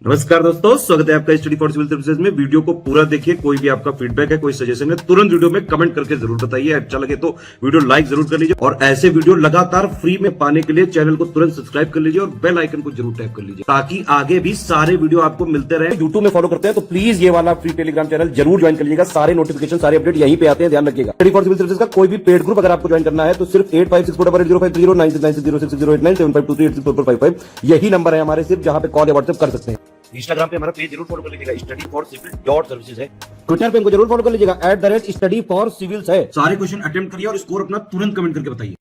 नमस्कार दोस्तों, स्वागत है आपका स्टडी फॉर सिविल सर्विसेज में। वीडियो को पूरा देखिए। कोई भी आपका फीडबैक है, कोई सजेशन है, तुरंत वीडियो में कमेंट करके जरूर बताइए। अच्छा लगे तो वीडियो लाइक जरूर कर लीजिए और ऐसे वीडियो लगातार फ्री में पाने के लिए चैनल को तुरंत सब्सक्राइब कर लीजिए और बेल आइकन को जरूर टैप कर लीजिए ताकि आगे भी सारे वीडियो आपको मिलते रहे। यूट्यूब में फॉलो करते हैं तो प्लीज ये वाला फ्री टेलीग्राम चैनल जरूर ज्वाइन कर लीजिएगा। सारे नोटिफिकेशन, सारे अपडेट यहीं पे आते हैं, ध्यान रखिएगा। स्टडी फॉर सिविल सर्विसेज का कोई भी पेड ग्रुप अगर आपको ज्वाइन करना है तो सिर्फ 856480530969608606089453864455 यही नंबर है हमारे, सिर्फ जहां पे कॉल या व्हाट्सएप कर सकते हैं। इंस्टाग्राम पे हमारा पेज जरूर फॉलो कर लीजिएगा, study for civil dot services है। ट्विटर पे हमको जरूर फॉलो कर लीजिएगा, @स्टडी फॉर सिविल्स है। सारे क्वेश्चन अटेम्प्ट करिए और स्कोर अपना तुरंत कमेंट करके बताइए।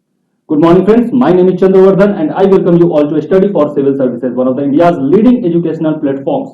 Good morning friends, my name is Chandravardhan and I welcome you all to Study for Civil Services, one of the India's leading educational platforms.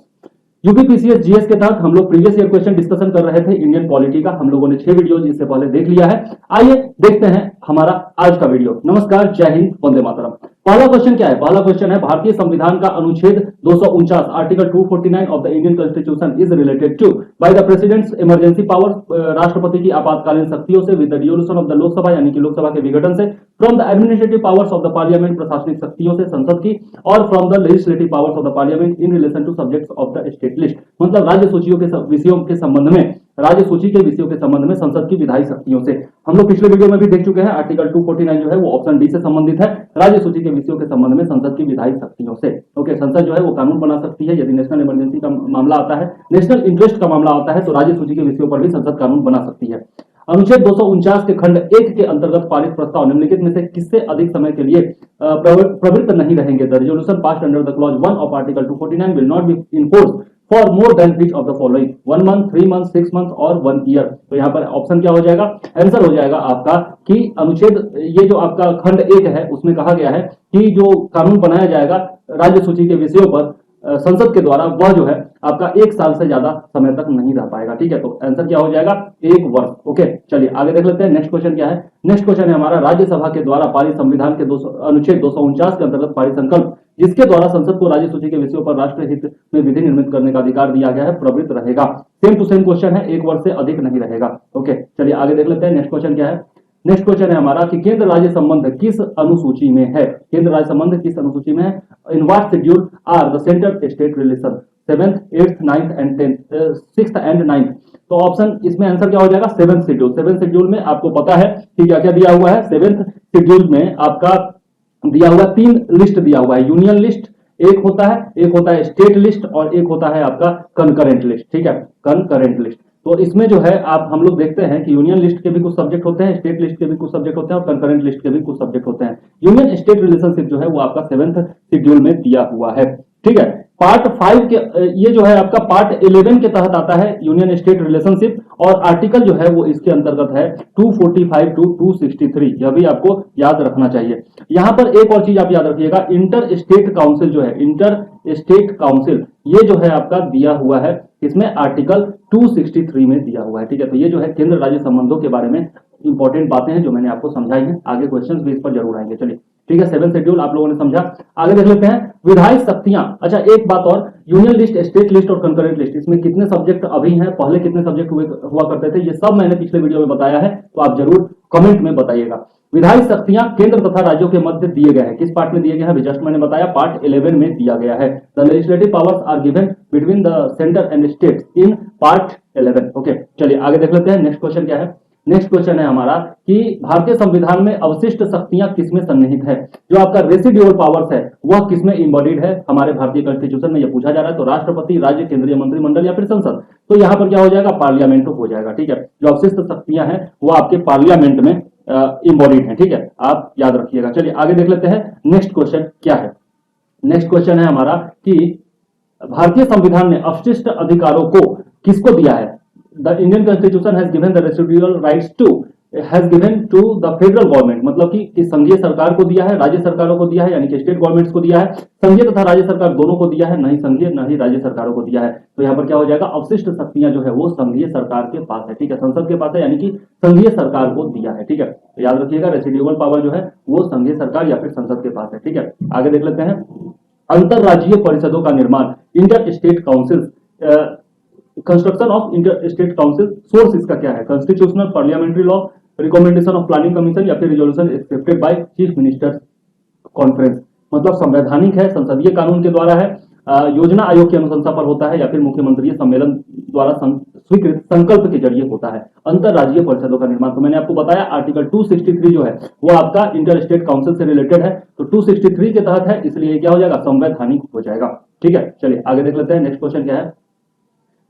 UPPCS GS के तहत हम लोग प्रीवियस ईयर क्वेश्चन डिस्कशन कर रहे थे Indian polity का। हम लोगों ने 6 वीडियोज इससे पहले देख लिया है। आइए देखते हैं हमारा आज का वीडियो। नमस्कार, जय हिंद, वंदे मातरम। पहला क्वेश्चन क्या है? पहला क्वेश्चन है, भारतीय संविधान का अनुच्छेद 249 article 249 of the Indian constitution is related to by the president's emergency powers, राष्ट्रपति की आपातकालीन शक्तियों से, with the devolution of the Lok Sabha यानी कि लोकसभा के विघटन से, from the administrative powers of the parliament प्रशासनिक शक्तियों से संसद की, और from the legislative powers of the parliament in relation to subjects of the state list. मतलब राज्य सूचियों के विषयों के संबंध में, राज्य सूची के विषयों के संबंध में संसद की विधायी शक्तियों से। हम लोग पिछले वीडियो में भी देख चुके हैं, आर्टिकल 249 जो है वो ऑप्शन डी से संबंधित है, राज्य सूची के विषयों के संबंध में संसद की विधायी शक्तियों से। ओके, संसद जो है वो कानून बना सकती है। यदि नेशनल इमरजेंसी का मामला आता है, नेशनल इंटरेस्ट का मामला आता है, तो राज्य सूची के विषयों पर भी संसद कानून बना सकती है। अनुच्छेद 249 के खंड 1 के अंतर्गत पारित प्रस्ताव निम्नलिखित में से किससे अधिक समय के लिए प्रवृत्त नहीं रहेंगे? The resolution passed under the clause 1 of article 249 will not be enforced for more than which of the following? 1 month, 3 month, 6 month और 1 ईयर। तो यहाँ पर ऑप्शन क्या हो जाएगा? आंसर हो जाएगा आपका कि अनुच्छेद, ये जो आपका खंड 1 है उसमें कहा गया है कि जो कानून बनाया जाएगा राज्य सूची के विषयों पर संसद के द्वारा, वह जो है आपका 1 साल से ज्यादा समय तक नहीं रह पाएगा। ठीक है, तो आंसर क्या हो जाएगा? 1 वर्ष। ओके, चलिए आगे देख लेते हैं। नेक्स्ट क्वेश्चन क्या है? नेक्स्ट क्वेश्चन है हमारा, राज्यसभा के द्वारा पारित संविधान के अनुच्छेद 249 के अंतर्गत पारित संकल्प जिसके द्वारा संसद को राज्य सूची के विषयों पर राष्ट्र हित में विधि निर्मित करने का अधिकार दिया गया है, प्रवृत्त रहेगा। सेम टू सेम क्वेश्चन है, 1 वर्ष से अधिक नहीं रहेगा। ओके, चलिए आगे देख लेते हैं। नेक्स्ट क्वेश्चन क्या है? नेक्स्ट क्वेश्चन है हमारा कि केंद्र राज्य संबंध किस अनुसूची में है? केंद्र राज्य संबंध किस अनुसूची में है? In what schedule are the centre state relation? 7th, 8th, 9th and 10th, 6th and 9th। तो ऑप्शन इसमें आंसर क्या हो जाएगा? 7th schedule. 7th शेड्यूल में आपको पता है कि क्या क्या दिया हुआ है? 7th शेड्यूल में आपका दिया हुआ 3 लिस्ट दिया हुआ है। यूनियन लिस्ट एक होता है स्टेट लिस्ट और एक होता है आपका कंकरेंट लिस्ट। ठीक है, कंकरेंट लिस्ट। तो इसमें जो है आप हम लोग देखते हैं कि यूनियन लिस्ट के भी कुछ सब्जेक्ट होते हैं, स्टेट लिस्ट के भी कुछ सब्जेक्ट होते हैं और कंकरेंट लिस्ट के भी कुछ सब्जेक्ट होते हैं। यूनियन स्टेट रिलेशनशिप जो है वो आपका 7th शेड्यूल में दिया हुआ है। ठीक है, पार्ट 5 के ये जो है आपका पार्ट 11 के तहत आता है यूनियन स्टेट रिलेशनशिप, और आर्टिकल जो है वो इसके अंतर्गत है 245 टू 263। यह भी आपको याद रखना चाहिए। यहां पर एक और चीज आप याद रखिएगा, इंटर स्टेट काउंसिल जो है, इंटर स्टेट काउंसिल ये जो है आपका दिया हुआ है, इसमें आर्टिकल 263 में दिया हुआ है। ठीक है, तो ये जो है केंद्र राज्य संबंधों के बारे में इंपॉर्टेंट बातें हैं जो मैंने आपको समझाई हैं। आगे क्वेश्चंस भी इस पर जरूर आएंगे। चलिए ठीक है, 7th शेड्यूल आप लोगों ने समझा। आगे देख लेते हैं विधायी शक्तियां। अच्छा, एक बात और, यूनियन लिस्ट, स्टेट लिस्ट और कंकरेंट लिस्ट, इसमें कितने सब्जेक्ट अभी हैं, पहले कितने सब्जेक्ट हुआ करते थे, ये सब मैंने पिछले वीडियो में बताया है, तो आप जरूर कमेंट में बताइएगा। विधायी शक्तियां केंद्र तथा राज्यों के मध्य दिए गए हैं। किस पार्ट में दिए गए हैं? जस्ट मैंने बताया पार्ट 11 में दिया गया है। The legislative powers are given between the centre and states in part 11। Okay, चलिए आगे देख लेते हैं। नेक्स्ट क्वेश्चन क्या है? नेक्स्ट क्वेश्चन है हमारा कि भारतीय संविधान में अवशिष्ट शक्तियां किसमें सन्निहित है? जो आपका रेसिडुअल पावर्स है वह किसमें इंबॉडीड है? हमारे भारतीय कॉन्स्टिट्यूशन में यह पूछा जा रहा है। तो राष्ट्रपति, राज्य, केंद्रीय मंत्रिमंडल या फिर संसद? तो यहां पर क्या हो जाएगा? पार्लियामेंट हो जाएगा। ठीक है, जो अवशिष्ट शक्तियां हैं वो आपके पार्लियामेंट में इंबॉडीड है। ठीक है, आप याद रखिएगा। चलिए आगे देख लेते हैं। नेक्स्ट क्वेश्चन क्या है? नेक्स्ट क्वेश्चन है हमारा कि भारतीय संविधान ने अवशिष्ट अधिकारों को किसको दिया है? The Indian Constitution has given the residual rights to the federal government, मतलब कि संघीय सरकार को दिया है, राज्य सरकारों को दिया है, यानी कि स्टेट गवर्नमेंट्स को दिया है, संघीय तथा राज्य सरकार दोनों को दिया है, नहीं संघीय न ही राज्य सरकारों को दिया है। तो यहाँ पर क्या हो जाएगा? अवशिष्ट शक्तियां जो है वो संघीय सरकार के पास है। ठीक है, संसद के पास है, यानी कि संघीय सरकार को दिया है। ठीक है, तो याद रखिएगा रेसिडुअल पावर जो है वो संघीय सरकार या फिर संसद के पास है। ठीक है, आगे देख लेते हैं। अंतरराज्यीय परिषदों का निर्माण, inter state council, construction of inter state council, source इसका क्या है? Constitutional, parliamentary law, recommendation of planning commission या फिर resolution accepted by chief ministers conference. मतलब संवैधानिक है, संसदीय कानून के द्वारा है, योजना आयोग की अनुशंसा पर होता है या फिर मुख्यमंत्री सम्मेलन द्वारा स्वीकृत संकल्प के जरिए होता है। अंतरराज्यीय परिषदों का निर्माण, तो मैंने आपको बताया आर्टिकल 263 जो है वो आपका इंटर स्टेट काउंसिल से रिलेटेड है, तो 263 के तहत है, इसलिए क्या हो जाएगा, संवैधानिक हो जाएगा। ठीक है, चलिए आगे देख लेते हैं। नेक्स्ट क्वेश्चन क्या है।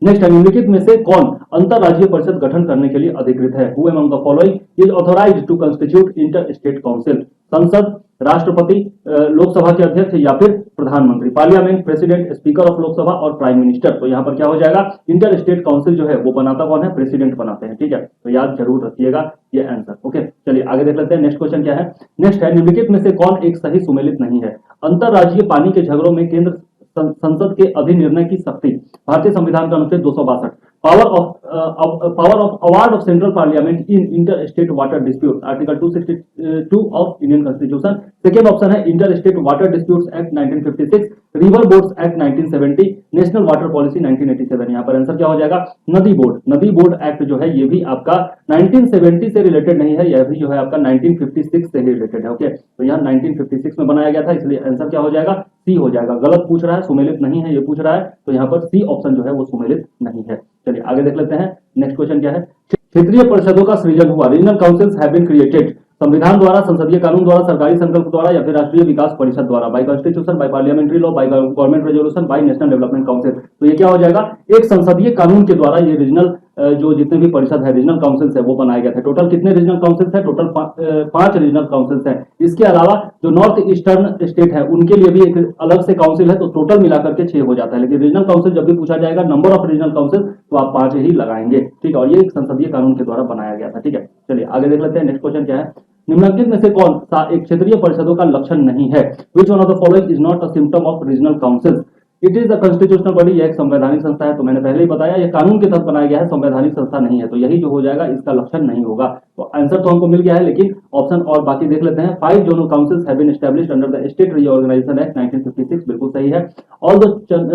नेक्स्ट है, निम्नलिखित में से कौन अंतरराज्यीय परिषद गठन करने के लिए अधिकृत है? Who among the following is authorised to constitute inter state council? संसद, राष्ट्रपति, लोकसभा के अध्यक्ष या फिर प्रधानमंत्री? Parliament, president, speaker of Lok Sabha और प्राइम मिनिस्टर। तो यहाँ पर क्या हो जाएगा, इंटर स्टेट काउंसिल जो है वो बनाता कौन है, प्रेसिडेंट बनाते हैं। ठीक है, तो याद जरूर रखिएगा ये आंसर। ओके, चलिए आगे देख लेते हैं। नेक्स्ट क्वेश्चन क्या है। नेक्स्ट है, निम्नलिखित में से कौन एक सही सुमेलित नहीं है? अंतरराज्यीय पानी के झगड़ों में केंद्र संसद के अधिनिर्णय की शक्ति, भारतीय संविधान का अनुच्छेद 262, power of award of central parliament in inter state water dispute, article 262 of Indian constitution. Second option है inter state water disputes act 1956, river boards act 1970, national water policy 1987। यहाँ पर आंसर क्या हो जाएगा, नदी बोर्ड एक्ट जो है ये भी आपका 1970 से रिलेटेड नहीं है, यह भी जो है आपका 1956 से ही रिलेटेड है। ओके, तो यहाँ 1956 में बनाया गया था, इसलिए आंसर क्या हो जाएगा, सी हो जाएगा। गलत पूछ रहा है, सुमेलित नहीं है ये पूछ रहा है, तो यहाँ पर सी ऑप्शन जो है वो सुमेलित नहीं है। चलिए आगे देख लेते हैं। नेक्स्ट क्वेश्चन क्या है। क्षेत्रीय परिषदों का सृजन हुआ, regional councils have been created, संविधान द्वारा, संसदीय कानून द्वारा, सरकारी संकल्प द्वारा या फिर राष्ट्रीय विकास परिषद द्वारा? By constitution, by parliamentary law, by government resolution, by national development council. तो ये क्या हो जाएगा, एक संसदीय कानून के द्वारा ये रीजनल जो जितने भी परिषद है, रीजनल काउंसिल्स है, वो बनाए गए थे। टोटल कितने रीजनल काउंसिल्स है, टोटल 5 रीजनल काउंसिल्स है। इसके अलावा जो नॉर्थ ईस्टर्न स्टेट है उनके लिए भी एक अलग से काउंसिल है, तो टोटल मिलाकर के 6 हो जाता है। लेकिन रीजनल काउंसिल जब भी पूछा जाएगा नंबर ऑफ रीजनल काउंसिल, तो आप 5 ही लगाएंगे। ठीक है, और ये एक संसदीय कानून के द्वारा बनाया गया था। ठीक है, चलिए आगे देख लेते हैं। नेक्स्ट क्वेश्चन क्या है। निम्नलिखित में से कौन सा एक क्षेत्रीय परिषदों का लक्षण नहीं है? विच one of the following is not a symptom of regional councils? It is a constitutional body, यह एक संवैधानिक संस्था है, तो मैंने पहले ही बताया ये कानून के तहत बनाया गया है, संवैधानिक संस्था नहीं है, तो यही जो हो जाएगा इसका लक्षण नहीं होगा। तो आंसर तो हमको मिल गया है, लेकिन ऑप्शन और बाकी देख लेते हैं। 5 zonal councils have been established under the state reorganisation act 1956, बिल्कुल सही है। Although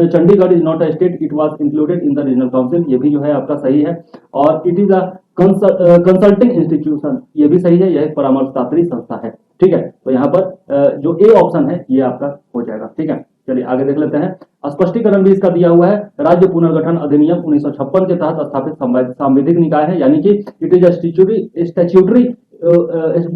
Chandigarh is not a state, it was included in the regional council, ये भी जो है आपका सही है। और it is a consulting institution, ये भी सही है, यह एक परामर्शदात्री संस्था है। ठीक है, तो यहाँ पर जो ए ऑप्शन है ये आपका हो जाएगा। ठीक है, चलिए आगे देख लेते हैं। स्पष्टीकरण भी इसका दिया हुआ है। राज्य पुनर्गठन अधिनियम 1956 के तहत स्थापित सांविधिक निकाय है, यानी कि it is statutory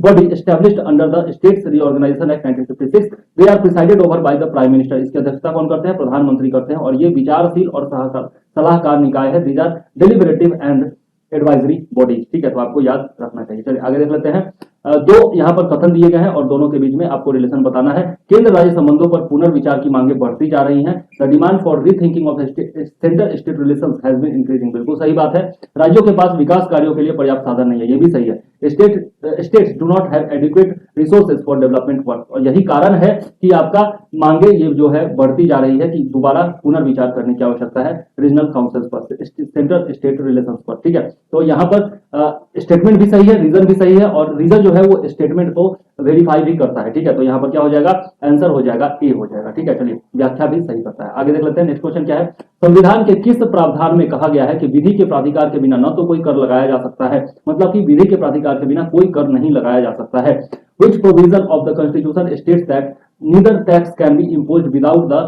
body established under the states reorganisation act 1956। They are presided over by the prime minister, इसकी अध्यक्षता कौन करते हैं, प्रधानमंत्री करते हैं, और ये विचारशील और सलाहकार निकाय है। These are deliberative and advisory body. ठीक है, तो आपको याद रखना चाहिए। चलिए आगे देख लेते हैं। दो यहाँ पर कथन दिए गए हैं और दोनों के बीच में आपको रिलेशन बताना है। केंद्र राज्य संबंधों पर पुनर्विचार की मांगे बढ़ती जा रही हैं। The demand for rethinking of centre state relations has been increasing, बिल्कुल सही बात है। राज्यों के पास विकास कार्यों के लिए पर्याप्त साधन नहीं है, ये भी सही है। States do not have adequate resources for development work, और यही कारण है कि आपका मांगे ये जो है बढ़ती जा रही है कि दोबारा पुनर्विचार करने की आवश्यकता है रीजनल काउंसिल्स पर, सेंटर स्टेट रिलेशंस पर। ठीक है, तो यहाँ पर स्टेटमेंट भी सही है, रीजन भी सही है, और रीजन जो है वो स्टेटमेंट को वेरीफाई भी करता है। ठीक है, तो यहाँ पर क्या हो जाएगा, आंसर हो जाएगा ए हो जाएगा। ठीक है, चलिए व्याख्या भी सही करता है। आगे देख लेते हैं। नेक्स्ट क्वेश्चन क्या है। संविधान के किस प्रावधान में कहा गया है कि विधि के प्राधिकार के बिना न तो कोई कर लगाया जा सकता है, मतलब कि विधि के प्राधिकार के बिना कोई कर नहीं लगाया जा सकता है। Which provision of the Constitution states that neither tax can be imposed without the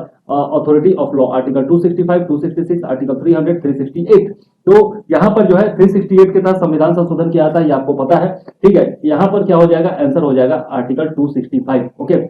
authority of law? Article 265, 266, article 300, 368। तो यहाँ पर जो है 368 के तहत संविधान संशोधन किया था, ये आपको पता है। ठीक है, यहाँ पर क्या हो जाएगा, आंसर हो जाएगा आर्टिकल 265। ओके,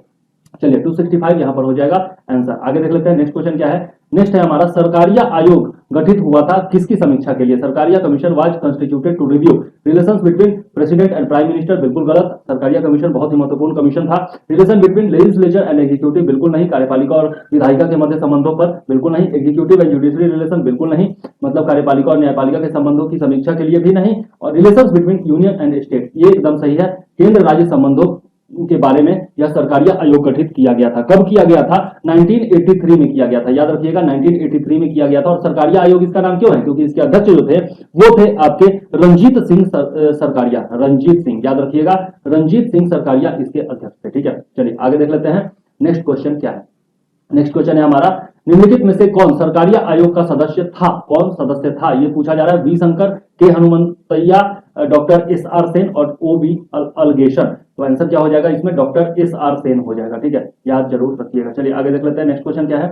चलिए 265 यहाँ पर हो जाएगा आंसर। आगे देख लेते हैं। नेक्स्ट क्वेश्चन क्या है। नेक्स्ट है हमारा, सरकारिया आयोग गठित हुआ था किसकी समीक्षा के लिए? Sarkaria commission was constituted to review relations between president and prime minister, बिल्कुल गलत। सरकारिया कमीशन बहुत ही महत्वपूर्ण कमीशन था। Relation between legislature and executive, बिल्कुल नहीं। कार्यपालिका और विधायिका के मध्य संबंधों पर, बिल्कुल नहीं। एग्जीक्यूटिव एंड जुडिशरी रिलेशन, बिल्कुल नहीं, मतलब कार्यपालिका और न्यायपालिका के संबंधों की समीक्षा के लिए भी नहीं। और relations between union and state, ये एकदम सही है। केंद्र राज्य संबंधों के बारे में यह सरकारिया आयोग गठित किया गया था। कब किया गया था? 1983 में किया गया था, याद रखिएगा 1983 में किया गया था। और सरकारिया आयोग इसका नाम क्यों है? क्योंकि इसके अध्यक्ष जो थे वो थे आपके रंजीत सिंह सरकारिया, रंजीत सिंह, याद रखिएगा रंजीत सिंह सरकारिया इसके अध्यक्ष थे। ठीक है, चलिए आगे देख लेते हैं। नेक्स्ट क्वेश्चन क्या है। नेक्स्ट क्वेश्चन है हमारा, निम्नलिखित में से कौन सरकारिया आयोग का सदस्य था? कौन सदस्य था ये पूछा जा रहा है। वी शंकर, के Hanumanthaiah, doctor S R Sen और ओ बी अलगेशन। तो आंसर क्या हो जाएगा इसमें? डॉक्टर एस आर सेन हो जाएगा। ठीक है, याद जरूर रखिएगा। चलिए आगे देख लेते हैं। नेक्स्ट क्वेश्चन क्या है।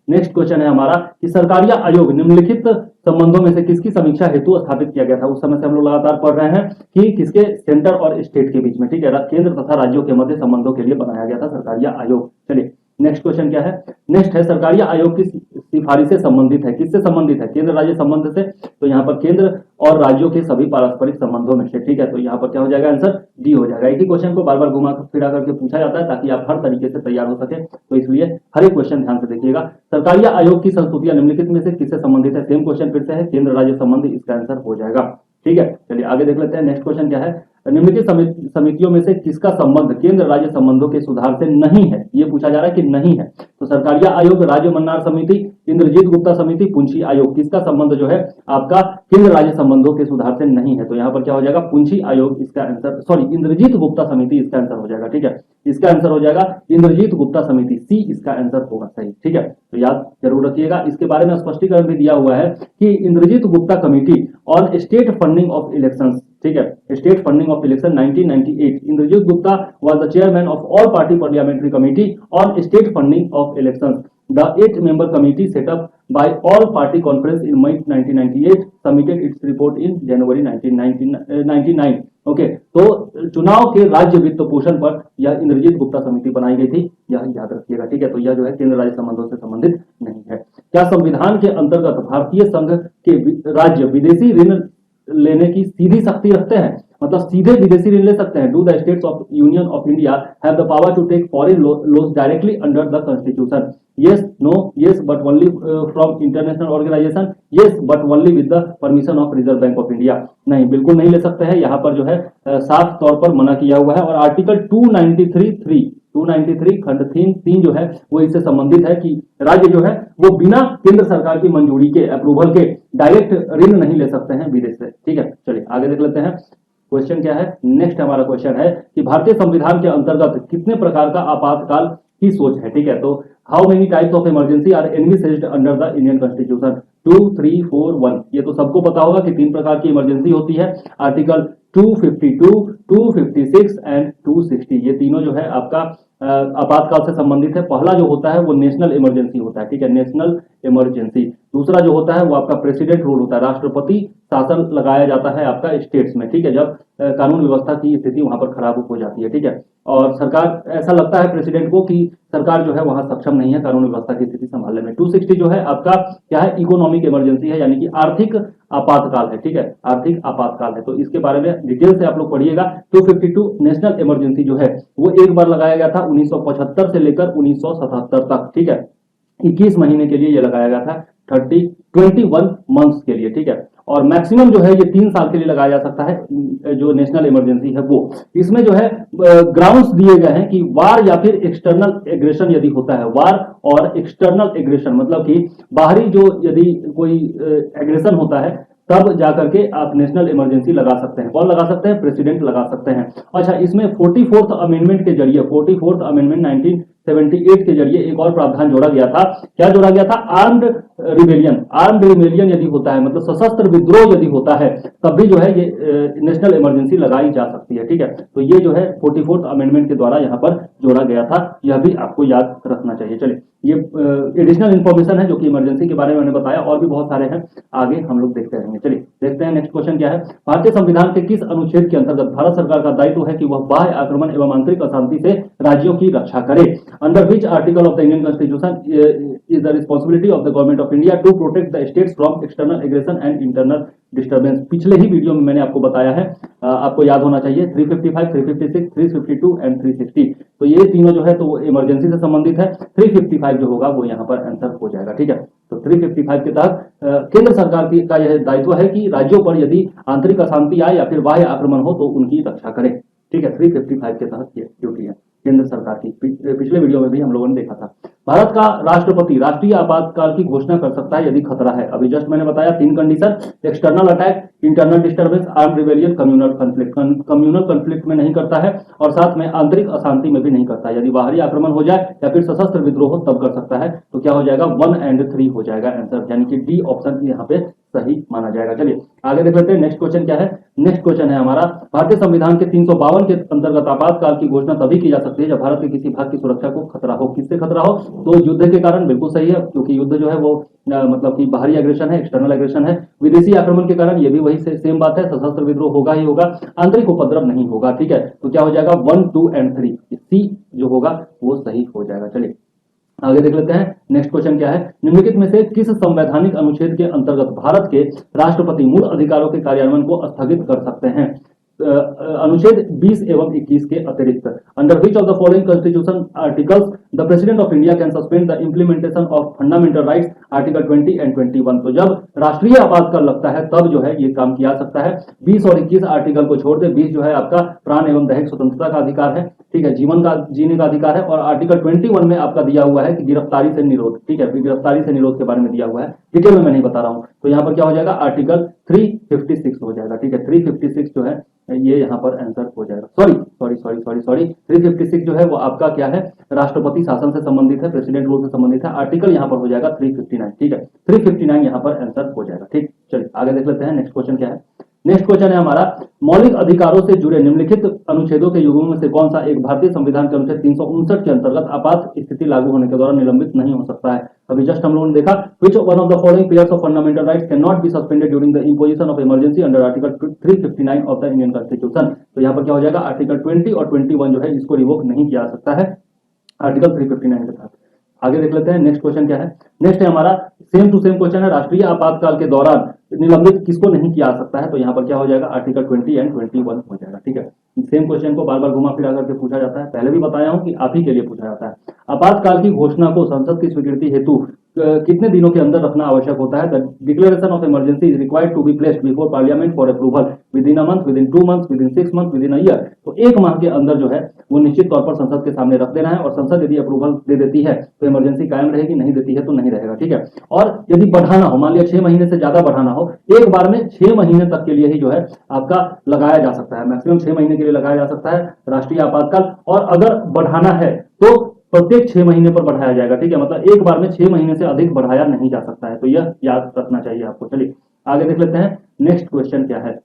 नेक्स्ट क्वेश्चन है हमारा कि सरकारिया आयोग निम्नलिखित संबंधों में से किसकी समीक्षा हेतु स्थापित किया गया था। उस समय से हम लोग लगातार पढ़ रहे हैं कि किसके, सेंटर और स्टेट के बीच में, ठीक है, केंद्र तथा राज्यों के मध्य संबंधों के लिए बनाया गया था सरकारिया आयोग। चलिए नेक्स्ट क्वेश्चन क्या है, नेक्स्ट है सरकारिया आयोग की सिफारिश से संबंधित है, किससे संबंधित है, केंद्र राज्य संबंध से। तो यहाँ पर केंद्र और राज्यों के सभी पारस्परिक संबंधों में से, ठीक है, तो यहाँ पर क्या हो जाएगा, आंसर डी हो जाएगा। एक ही क्वेश्चन को बार बार घुमा फिरा करके पूछा जाता है ताकि आप हर तरीके से तैयार हो सके, तो इसलिए हर एक क्वेश्चन ध्यान से देखिएगा। सरकारिया आयोग की संस्तुतियां निम्नलिखित में से किससे संबंधित है, सेम क्वेश्चन फिर से है, केंद्र राज्य संबंध इसका आंसर हो जाएगा, ठीक है। चलिए आगे देख लेते हैं, नेक्स्ट क्वेश्चन क्या है, निम्नलिखित समितियों में से किसका संबंध केंद्र राज्य संबंधों के सुधार से नहीं है, ये पूछा जा रहा है कि नहीं है। तो सरकारिया आयोग, राज्य मन्नार समिति, इंद्रजीत गुप्ता समिति, पुंछी आयोग, किसका संबंध जो है आपका केंद्र राज्य संबंधों के सुधार से नहीं है। तो यहाँ पर क्या हो जाएगा, पुंछी आयोग इसका आंसर, सॉरी इंद्रजीत गुप्ता समिति इसका आंसर हो जाएगा, ठीक है, इसका आंसर हो जाएगा इंद्रजीत गुप्ता समिति, सी इसका आंसर होगा सही, ठीक है। तो याद जरूर रखिएगा। इसके बारे में स्पष्टीकरण भी दिया हुआ है कि Indrajit Gupta committee on state funding of elections, ठीक है, state funding of election 1998, Indrajit Gupta was the chairman of all party parliamentary committee on state funding of elections. The 8-member committee set up by all party conference in May 1998 submitted its report in January 1999। Okay, तो चुनाव के राज्य वित्त पोषण पर यह इंद्रजीत गुप्ता समिति बनाई गई थी, यह याद रखिएगा, ठीक है। तो यह जो है केंद्र राज्य संबंधों से संबंधित नहीं है। क्या संविधान के अंतर्गत भारतीय संघ के राज्य विदेशी ऋण लेने की सीधी शक्ति रखते हैं, मतलब सीधे विदेशी ऋण ले सकते हैं। Do the states of union of India have the power to take foreign loans directly under the constitution, yes no yes but only from international organization, yes but only with the permission of reserve bank of India. नहीं, बिल्कुल नहीं ले सकते हैं, यहाँ पर जो है साफ तौर पर मना किया हुआ है। और आर्टिकल 293 खंड 3 जो है वो इससे संबंधित है कि राज्य जो है वो बिना केंद्र सरकार की मंजूरी के, अप्रूवल के डायरेक्ट ऋण नहीं ले सकते हैं विदेश से, ठीक है। चलिए आगे देख लेते हैं, क्वेश्चन क्या है, नेक्स्ट हमारा क्वेश्चन है कि भारतीय संविधान के अंतर्गत कितने प्रकार का आपातकाल की सोच है, ठीक है। तो how many types of emergency are envisaged under the Indian constitution, 2 3 4 1, ये तो सबको पता होगा कि 3 प्रकार की इमरजेंसी होती है। आर्टिकल 252, 256 एंड 260, ये तीनों जो है आपका आपातकाल से संबंधित है। पहला जो होता है वो नेशनल इमरजेंसी होता है, ठीक है, नेशनल इमरजेंसी। दूसरा जो होता है वो आपका प्रेसिडेंट रूल होता है, राष्ट्रपति शासन लगाया जाता है आपका स्टेट्स में, ठीक है, जब कानून व्यवस्था की स्थिति वहां पर खराब हो जाती है, ठीक है। और सरकार, ऐसा लगता है प्रेसिडेंट को कि सरकार जो है वहां सक्षम नहीं है कानून व्यवस्था की स्थिति संभालने में। 260 जो है आपका क्या है, इकोनॉमिक इमरजेंसी है, यानी कि आर्थिक आपातकाल है, ठीक है, आर्थिक आपातकाल है। तो इसके बारे में डिटेल से आप लोग पढ़िएगा। 252 नेशनल इमरजेंसी जो है वो एक बार लगाया गया था 1975 से लेकर 1977 तक, ठीक है, 21 महीने के लिए ये लगाया गया था, 21 मंथ्स के लिए, ठीक है। और मैक्सिमम जो है ये 3 साल के लिए लगाया जा सकता है जो नेशनल इमरजेंसी है वो। इसमें जो है ग्राउंड्स दिए गए हैं कि वार या फिर एक्सटर्नल एग्रेशन यदि होता है, वार और एक्सटर्नल एग्रेशन मतलब कि बाहरी जो यदि कोई एग्रेशन होता है तब जाकर के आप नेशनल इमरजेंसी लगा सकते हैं। कौन लगा सकते हैं, प्रेसिडेंट लगा सकते हैं। अच्छा, इसमें 44th अमेंडमेंट के जरिए, 44th अमेंडमेंट 1978 के जरिए एक और प्रावधान जोड़ा गया था। क्या जोड़ा गया था, आर्म्ड रिबेलियन यदि होता है, मतलब सशस्त्र विद्रोह यदि होता है, तब भी जो है ये नेशनल इमरजेंसी लगाई जा सकती है, ठीक है। तो ये जो है 44th अमेंडमेंट के द्वारा यहाँ पर जोड़ा गया था, यह भी आपको याद रखना चाहिए। चलिए, ये एडिशनल इंफॉर्मेशन है जो कि इमरजेंसी के बारे में मैंने बताया, और भी बहुत सारे हैं, आगे हम लोग देखते रहेंगे। चलिए देखते हैं नेक्स्ट क्वेश्चन क्या है। भारतीय संविधान के किस अनुच्छेद के अंतर्गत भारत सरकार का दायित्व है कि वह बाह्य आक्रमण एवं आंतरिक अशांति से राज्यों की रक्षा करे। Under which article of the Indian constitution is the responsibility of the government of India to protect the states from external aggression and internal disturbance. पिछले ही वीडियो में मैंने आपको बताया है, आपको याद होना चाहिए, 355, 356, 352 एंड 360। तो ये तीनों जो है तो इमरजेंसी से संबंधित है। 355 जो होगा वो यहाँ पर आंसर हो जाएगा, ठीक है। तो 355 के तहत केंद्र सरकार का यह दायित्व है कि राज्यों पर यदि आंतरिक अशांति आए या फिर बाह्य आक्रमण हो तो उनकी रक्षा करे, ठीक है। 355 के तहत ये ड्यूटी है केंद्र सरकार की। पिछले वीडियो में भी हम लोगों ने देखा था। भारत का राष्ट्रपति राष्ट्रीय आपातकाल की घोषणा कर सकता है यदि खतरा है। अभी जस्ट मैंने बताया 3 condition, external attack, internal disturbance, armed rebellion, communal conflict. Communal conflict में नहीं करता है और साथ में आंतरिक अशांति में भी नहीं करता है। यदि बाहरी आक्रमण हो जाए या फिर सशस्त्र विद्रोह हो तब कर सकता है। तो क्या हो जाएगा, 1 और 3 हो जाएगा आंसर, यानी कि डी ऑप्शन यहाँ पे सही माना जाएगा। चलिए आगे देख लेते हैं नेक्स्ट क्वेश्चन क्या है। नेक्स्ट क्वेश्चन है हमारा, भारतीय संविधान के 352 के अंतर्गत आपातकाल की घोषणा तभी की जा सकती है जब भारत के किसी भाग की सुरक्षा को खतरा हो। किससे खतरा हो? तो युद्ध के कारण, बिल्कुल सही है, क्योंकि युद्ध जो है वो मतलब कि बाहरी एग्रेशन है, एक्सटर्नल एग्रेशन है। विदेशी आक्रमण के कारण, ये भी वही सेम बात है, सशस्त्र विद्रोह होगा ही होगा, आंतरिक उपद्रव नहीं होगा। ठीक है, तो क्या हो जाएगा 1, 2 एंड 3, सी जो होगा वो सही हो जाएगा। चलिए आगे देख लेते हैं नेक्स्ट क्वेश्चन क्या है। निम्नलिखित में से किस संवैधानिक अनुच्छेद के अंतर्गत भारत के राष्ट्रपति मूल अधिकारों के कार्यान्वयन को स्थगित कर सकते हैं? अनुच्छेद 20 एवं 21 के अतिरिक्त। Under which of the following constitution articles the president of India can suspend the implementation of fundamental rights, article 20 and 21। तो जब राष्ट्रीय आपातकाल लगता है तब जो है ये काम किया सकता है। 20 और 21 आर्टिकल को छोड़ दे, 20 जो है आपका प्राण एवं दैहिक स्वतंत्रता का अधिकार है, ठीक है, जीवन का जीने का अधिकार है, और आर्टिकल 21 में आपका दिया हुआ है कि गिरफ्तारी से निरोध। ठीक है, गिरफ्तारी से निरोध के बारे में दिया हुआ है, डिटेल में मैं नहीं बता रहा हूं। तो यहाँ पर क्या हो जाएगा, आर्टिकल 356 हो जाएगा। ठीक है, 356 जो है ये यहाँ पर आंसर हो जाएगा। सॉरी 356 जो है वो आपका क्या है, राष्ट्रपति शासन से संबंधित है, प्रेसिडेंट रूल से संबंधित है। आर्टिकल यहाँ पर हो जाएगा 359। ठीक है, 359 यहाँ पर आंसर हो जाएगा। ठीक, चलिए आगे देख लेते हैं नेक्स्ट क्वेश्चन क्या है। नेक्स्ट क्वेश्चन है हमारा, मौलिक अधिकारों से जुड़े निम्नलिखित अनुच्छेदों के युग्मों में से कौन सा एक भारतीय संविधान के अनुच्छेद 359 के अंतर्गत आपात स्थिति लागू होने के दौरान निलंबित नहीं हो सकता है? अभी जस्ट हम लोगों ने देखा, which one of the following pillars of fundamental rights cannot be suspended during the imposition of emergency under article 359 of the Indian Constitution? तो यहाँ पर क्या हो जाएगा, आर्टिकल 20 और 21 जो है इसको रिवोक नहीं किया जा सकता है आर्टिकल 359 के तहत। आगे देख लेते हैं नेक्स्ट क्वेश्चन क्या है। नेक्स्ट है हमारा सेम टू सेम क्वेश्चन है, राष्ट्रीय आपातकाल के दौरान निलंबित किसको नहीं किया जा सकता है? तो यहाँ पर क्या हो जाएगा, आर्टिकल 20 एंड 21 हो जाएगा। ठीक है, सेम क्वेश्चन को बार बार घुमा फिरा करके पूछा जाता है, पहले भी बताया हूं कि आप ही के लिए पूछा जाता है। आपातकाल की घोषणा को संसद की स्वीकृति हेतु कितने दिनों के अंदर रखना आवश्यक होता है? The declaration of emergency is required to be placed before parliament for approval within a month, within 2 months, within 6 months, within a year. तो 1 माह के अंदर जो है वो निश्चित तौर पर संसद के सामने रख देना है, और संसद यदि अप्रूवल दे देती है तो इमरजेंसी कायम रहेगी, नहीं देती है तो नहीं रहेगा। ठीक है, और यदि बढ़ाना हो, मान लिया 6 महीने से ज्यादा बढ़ाना हो, एक बार में 6 महीने तक के लिए ही जो है आपका लगाया जा सकता है, मैक्सिमम 6 महीने के लिए लगाया जा सकता है राष्ट्रीय आपातकाल। और अगर बढ़ाना है तो प्रत्येक 6 महीने पर बढ़ाया जाएगा। ठीक है, मतलब एक बार में 6 महीने से अधिक बढ़ाया नहीं जा सकता है, तो यह याद रखना चाहिए आपको। चलिए आगे देख लेते हैं नेक्स्ट क्वेश्चन क्या है।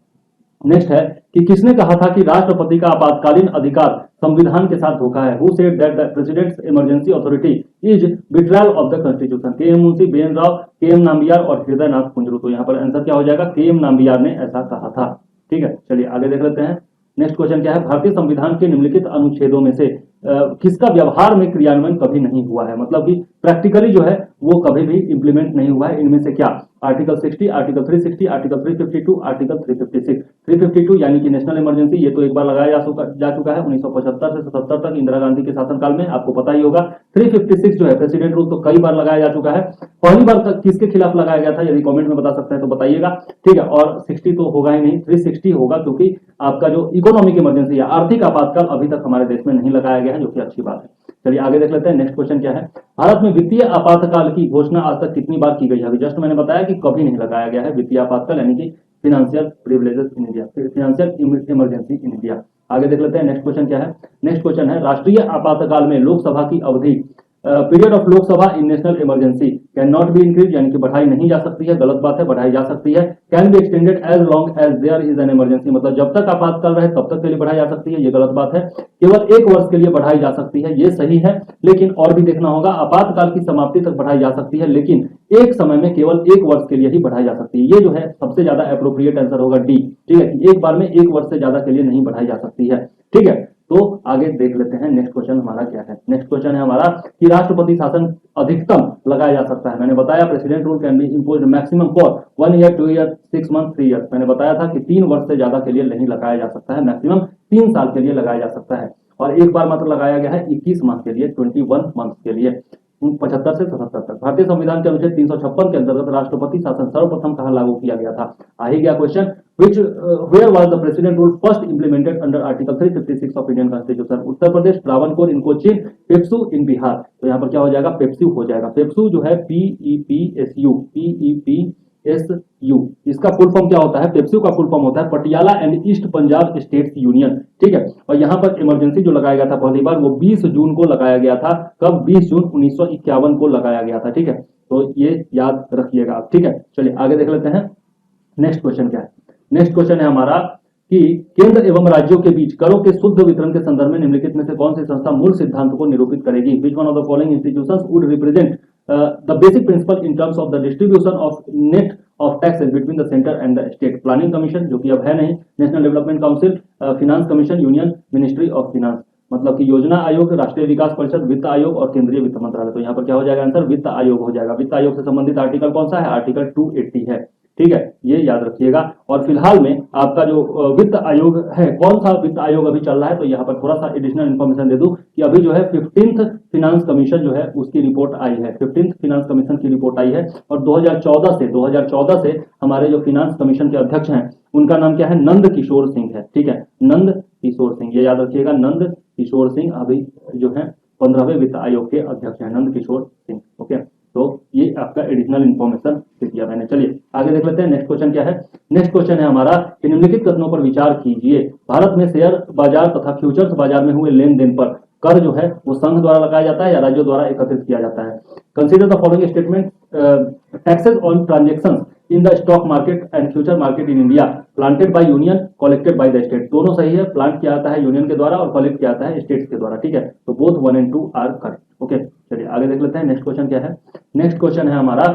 नेक्स्ट है कि किसने कहा था कि राष्ट्रपति का आपातकालीन अधिकार संविधान के साथ धोखा है? Who said that the president's emergency authority is betrayal of the constitution? के एम मुंशी, बेन राव, के एम नाम्बियार और हृदय नाथ कुंजरू। तो यहाँ पर आंसर क्या हो जाएगा, के एम नाम्बियार ने ऐसा कहा था। ठीक है, चलिए आगे देख लेते हैं नेक्स्ट क्वेश्चन क्या है। भारतीय संविधान के निम्नलिखित अनुच्छेदों में से किसका व्यवहार में क्रियान्वयन कभी नहीं हुआ है? मतलब कि प्रैक्टिकली जो है वो कभी भी इंप्लीमेंट नहीं हुआ है। इनमें से क्या? Article 60, article 360, article 352, article 356। 352 यानी कि नेशनल इमरजेंसी, ये तो एक बार लगाया जा चुका है 1975 से 77 तक इंदिरा गांधी के शासनकाल में, आपको पता ही होगा। 356 जो है प्रेसिडेंट रूल, तो कई बार लगाया जा चुका है। पहली बार तक किसके खिलाफ लगाया गया था, यदि कमेंट में बता सकते हैं तो बताइएगा। ठीक है, और 60 तो होगा ही नहीं, 360 होगा, क्योंकि आपका जो इकोनॉमिक इमरजेंसी है, आर्थिक आपातकाल अभी तक हमारे देश में नहीं लगाया गया है, जो कि अच्छी बात है। चलिए आगे देख लेते हैं नेक्स्ट क्वेश्चन क्या है। भारत में वित्तीय आपातकाल की घोषणा आज तक कितनी बार की गई है? अभी जस्ट मैंने बताया कि कभी नहीं लगाया गया है वित्तीय आपातकाल, यानी कि financial privileges in India, financial emergency in India. आगे देख लेते हैं नेक्स्ट क्वेश्चन क्या है। नेक्स्ट क्वेश्चन है, राष्ट्रीय आपातकाल में लोकसभा की अवधि, period of Lok Sabha in national emergency can not be increase, यानी कि बढ़ाई नहीं जा सकती है, गलत बात है, बढ़ाई जा सकती है। Can be extended as long as there is an emergency, मतलब जब तक आपातकाल रहे तब तक के लिए बढ़ाई जा सकती है, ये गलत बात है। केवल 1 वर्ष के लिए बढ़ाई जा सकती है, ये सही है, लेकिन और भी देखना होगा। आपातकाल की समाप्ति तक बढ़ाई जा सकती है, लेकिन एक समय में केवल 1 वर्ष के लिए ही बढ़ाई जा सकती है। ये जो है सबसे ज्यादा एप्रोप्रिएट आंसर होगा डी। ठीक है, एक बार में 1 वर्ष से ज्यादा के लिए नहीं बढ़ाई जा सकती है। ठीक है, तो आगे देख लेते हैं नेक्स्ट क्वेश्चन हमारा क्या है। नेक्स्ट क्वेश्चन है हमारा कि राष्ट्रपति शासन अधिकतम लगाया जा सकता है। मैंने बताया president rule can be imposed maximum for 1 year, 2 years, 6 months, 3 years। मैंने बताया था कि 3 वर्ष से ज्यादा के लिए नहीं लगाया जा सकता है, मैक्सिमम 3 साल के लिए लगाया जा सकता है। और एक बार मात्र लगाया गया है 21 माह के लिए, 21 मंथ्स के लिए, 75 से 77 तक। भारतीय संविधान के अनुच्छेद 356 के अंतर्गत राष्ट्रपति शासन सर्वप्रथम कहां लागू किया गया था? आ ही गया question, where was the president rule first implemented under article 356 of Indian Constitution? Uttar Pradesh, Travancore, इन कोचीन, पेप्सू इन बिहार। तो यहाँ पर क्या हो जाएगा, पेप्सू हो जाएगा। पेप्सू जो है PEPSU, PEPSU, इसका फुल फॉर्म क्या होता है? पेप्सू का फुल फॉर्म होता है Patiala and east Punjab states union. ठीक है, और यहाँ पर इमरजेंसी जो लगाया गया था पहली बार वो 20 जून को लगाया गया था। कब? 20 जून 1951 को लगाया गया था। ठीक है, तो ये याद रखिएगा आप, ठीक है। चलिए आगे देख लेते हैं नेक्स्ट क्वेश्चन क्या है। नेक्स्ट क्वेश्चन है हमारा कि केंद्र एवं राज्यों के बीच करों के शुद्ध वितरण के संदर्भ में निम्नलिखित में से कौन सी संस्था मूल सिद्धांत को निरूपित करेगी? विच one of the following institutions would represent the basic principle in terms of the distribution of net of taxes between the centre and the state? Planning commission, जो कि अब है नहीं, national development council, finance commission, union ministry of finance. मतलब कि योजना आयोग, राष्ट्रीय विकास परिषद, वित्त आयोग और केंद्रीय वित्त मंत्रालय। तो यहाँ पर क्या हो जाएगा आंसर? वित्त आयोग हो जाएगा। वित्त आयोग से संबंधित आर्टिकल कौन सा है? आर्टिकल 280 है, ठीक है, ये याद रखिएगा। और फिलहाल में आपका जो वित्त आयोग है, कौन सा वित्त आयोग अभी चल रहा है, तो यहाँ पर थोड़ा सा एडिशनल इन्फॉर्मेशन दे दूं कि अभी जो है 15th फिनांस कमीशन जो है उसकी रिपोर्ट आई है, 15th फिनांस कमीशन की रिपोर्ट आई है। और 2014 से हमारे जो फिनांस कमीशन के अध्यक्ष हैं उनका नाम क्या है? नंद किशोर सिंह है, ठीक है, नंद किशोर सिंह, ये याद रखिएगा, नंद किशोर सिंह अभी जो है 15वें वित्त आयोग के अध्यक्ष हैं, नंद किशोर सिंह। ओके, तो ये आपका एडिशनल इन्फॉर्मेशन दे दिया मैंने। चलिए आगे देख लेते हैं नेक्स्ट क्वेश्चन क्या है। नेक्स्ट क्वेश्चन है हमारा कि निम्नलिखित कथनों पर विचार कीजिए। भारत में शेयर बाजार तथा फ्यूचर्स बाजार में हुए लेन देन पर कर जो है वो संघ द्वारा लगाया जाता है या राज्यों द्वारा एकत्रित किया जाता है? Consider the following statement, taxes on transactions in the stock market and future market in India planted by union, collected by the state. दोनों सही है, प्लांट किया जाता है यूनियन के द्वारा और कलेक्ट किया जाता है स्टेट्स के द्वारा, ठीक है। तो both 1 and 2 are correct. Okay, चलिए आगे देख लेते हैं नेक्स्ट क्वेश्चन क्या है। नेक्स्ट क्वेश्चन है हमारा,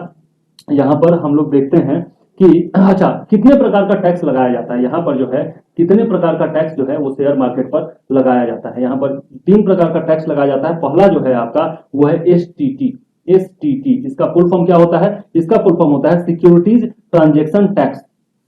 यहाँ पर हम लोग देखते हैं कि अच्छा कितने प्रकार का टैक्स लगाया जाता है। यहाँ पर जो है कितने प्रकार का टैक्स जो है वो शेयर मार्केट पर लगाया जाता है। यहाँ पर 3 प्रकार का टैक्स लगाया जाता है। पहला जो है आपका वो है एसटीटी। इसका फुल फॉर्म क्या होता है? इसका फुल फॉर्म होता है securities transaction tax,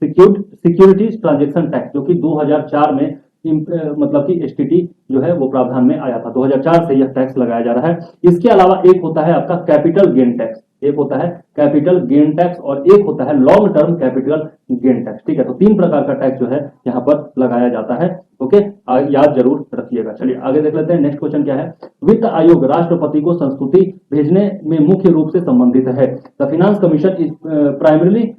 securities transaction tax, जो कि 2004 में मतलब कि एसटीटी जो है वो प्रावधान में आया था। 2004 से यह टैक्स लगाया जा रहा है। इसके अलावा एक होता है आपका कैपिटल गेन टैक्स, एक होता है कैपिटल गेन टैक्स और एक होता है long term capital gain tax, ठीक है। तो 3 प्रकार का टैक्स जो है यहाँ पर लगाया जाता है। ओके, याद जरूर रखिएगा। चलिए आगे देख लेते हैं नेक्स्ट क्वेश्चन क्या है। वित्त आयोग राष्ट्रपति को संस्तुति भेजने में मुख्य रूप से संबंधित है। The finance commission is primarily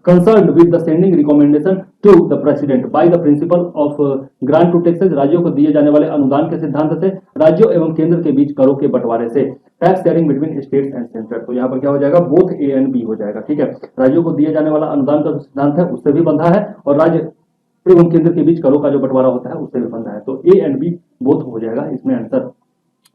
concerned with the sending recommendation to the president by the principle of grant to taxes, राज्यों को दिए जाने वाले अनुदान के सिद्धांत से, राज्यों एवं केंद्र के बीच करों के बंटवारे से, tax sharing between states and centre. तो यहाँ पर क्या हो जाएगा? बोथ ए एंड बी हो जाएगा, ठीक है। राज्यों को दिए जाने वाला अनुदान का सिद्धांत है उससे भी बंधा है और राज्य एवं केंद्र के बीच करों का जो बंटवारा होता है उससे भी बंधा है। तो ए एंड बी बोथ हो जाएगा इसमें आंसर।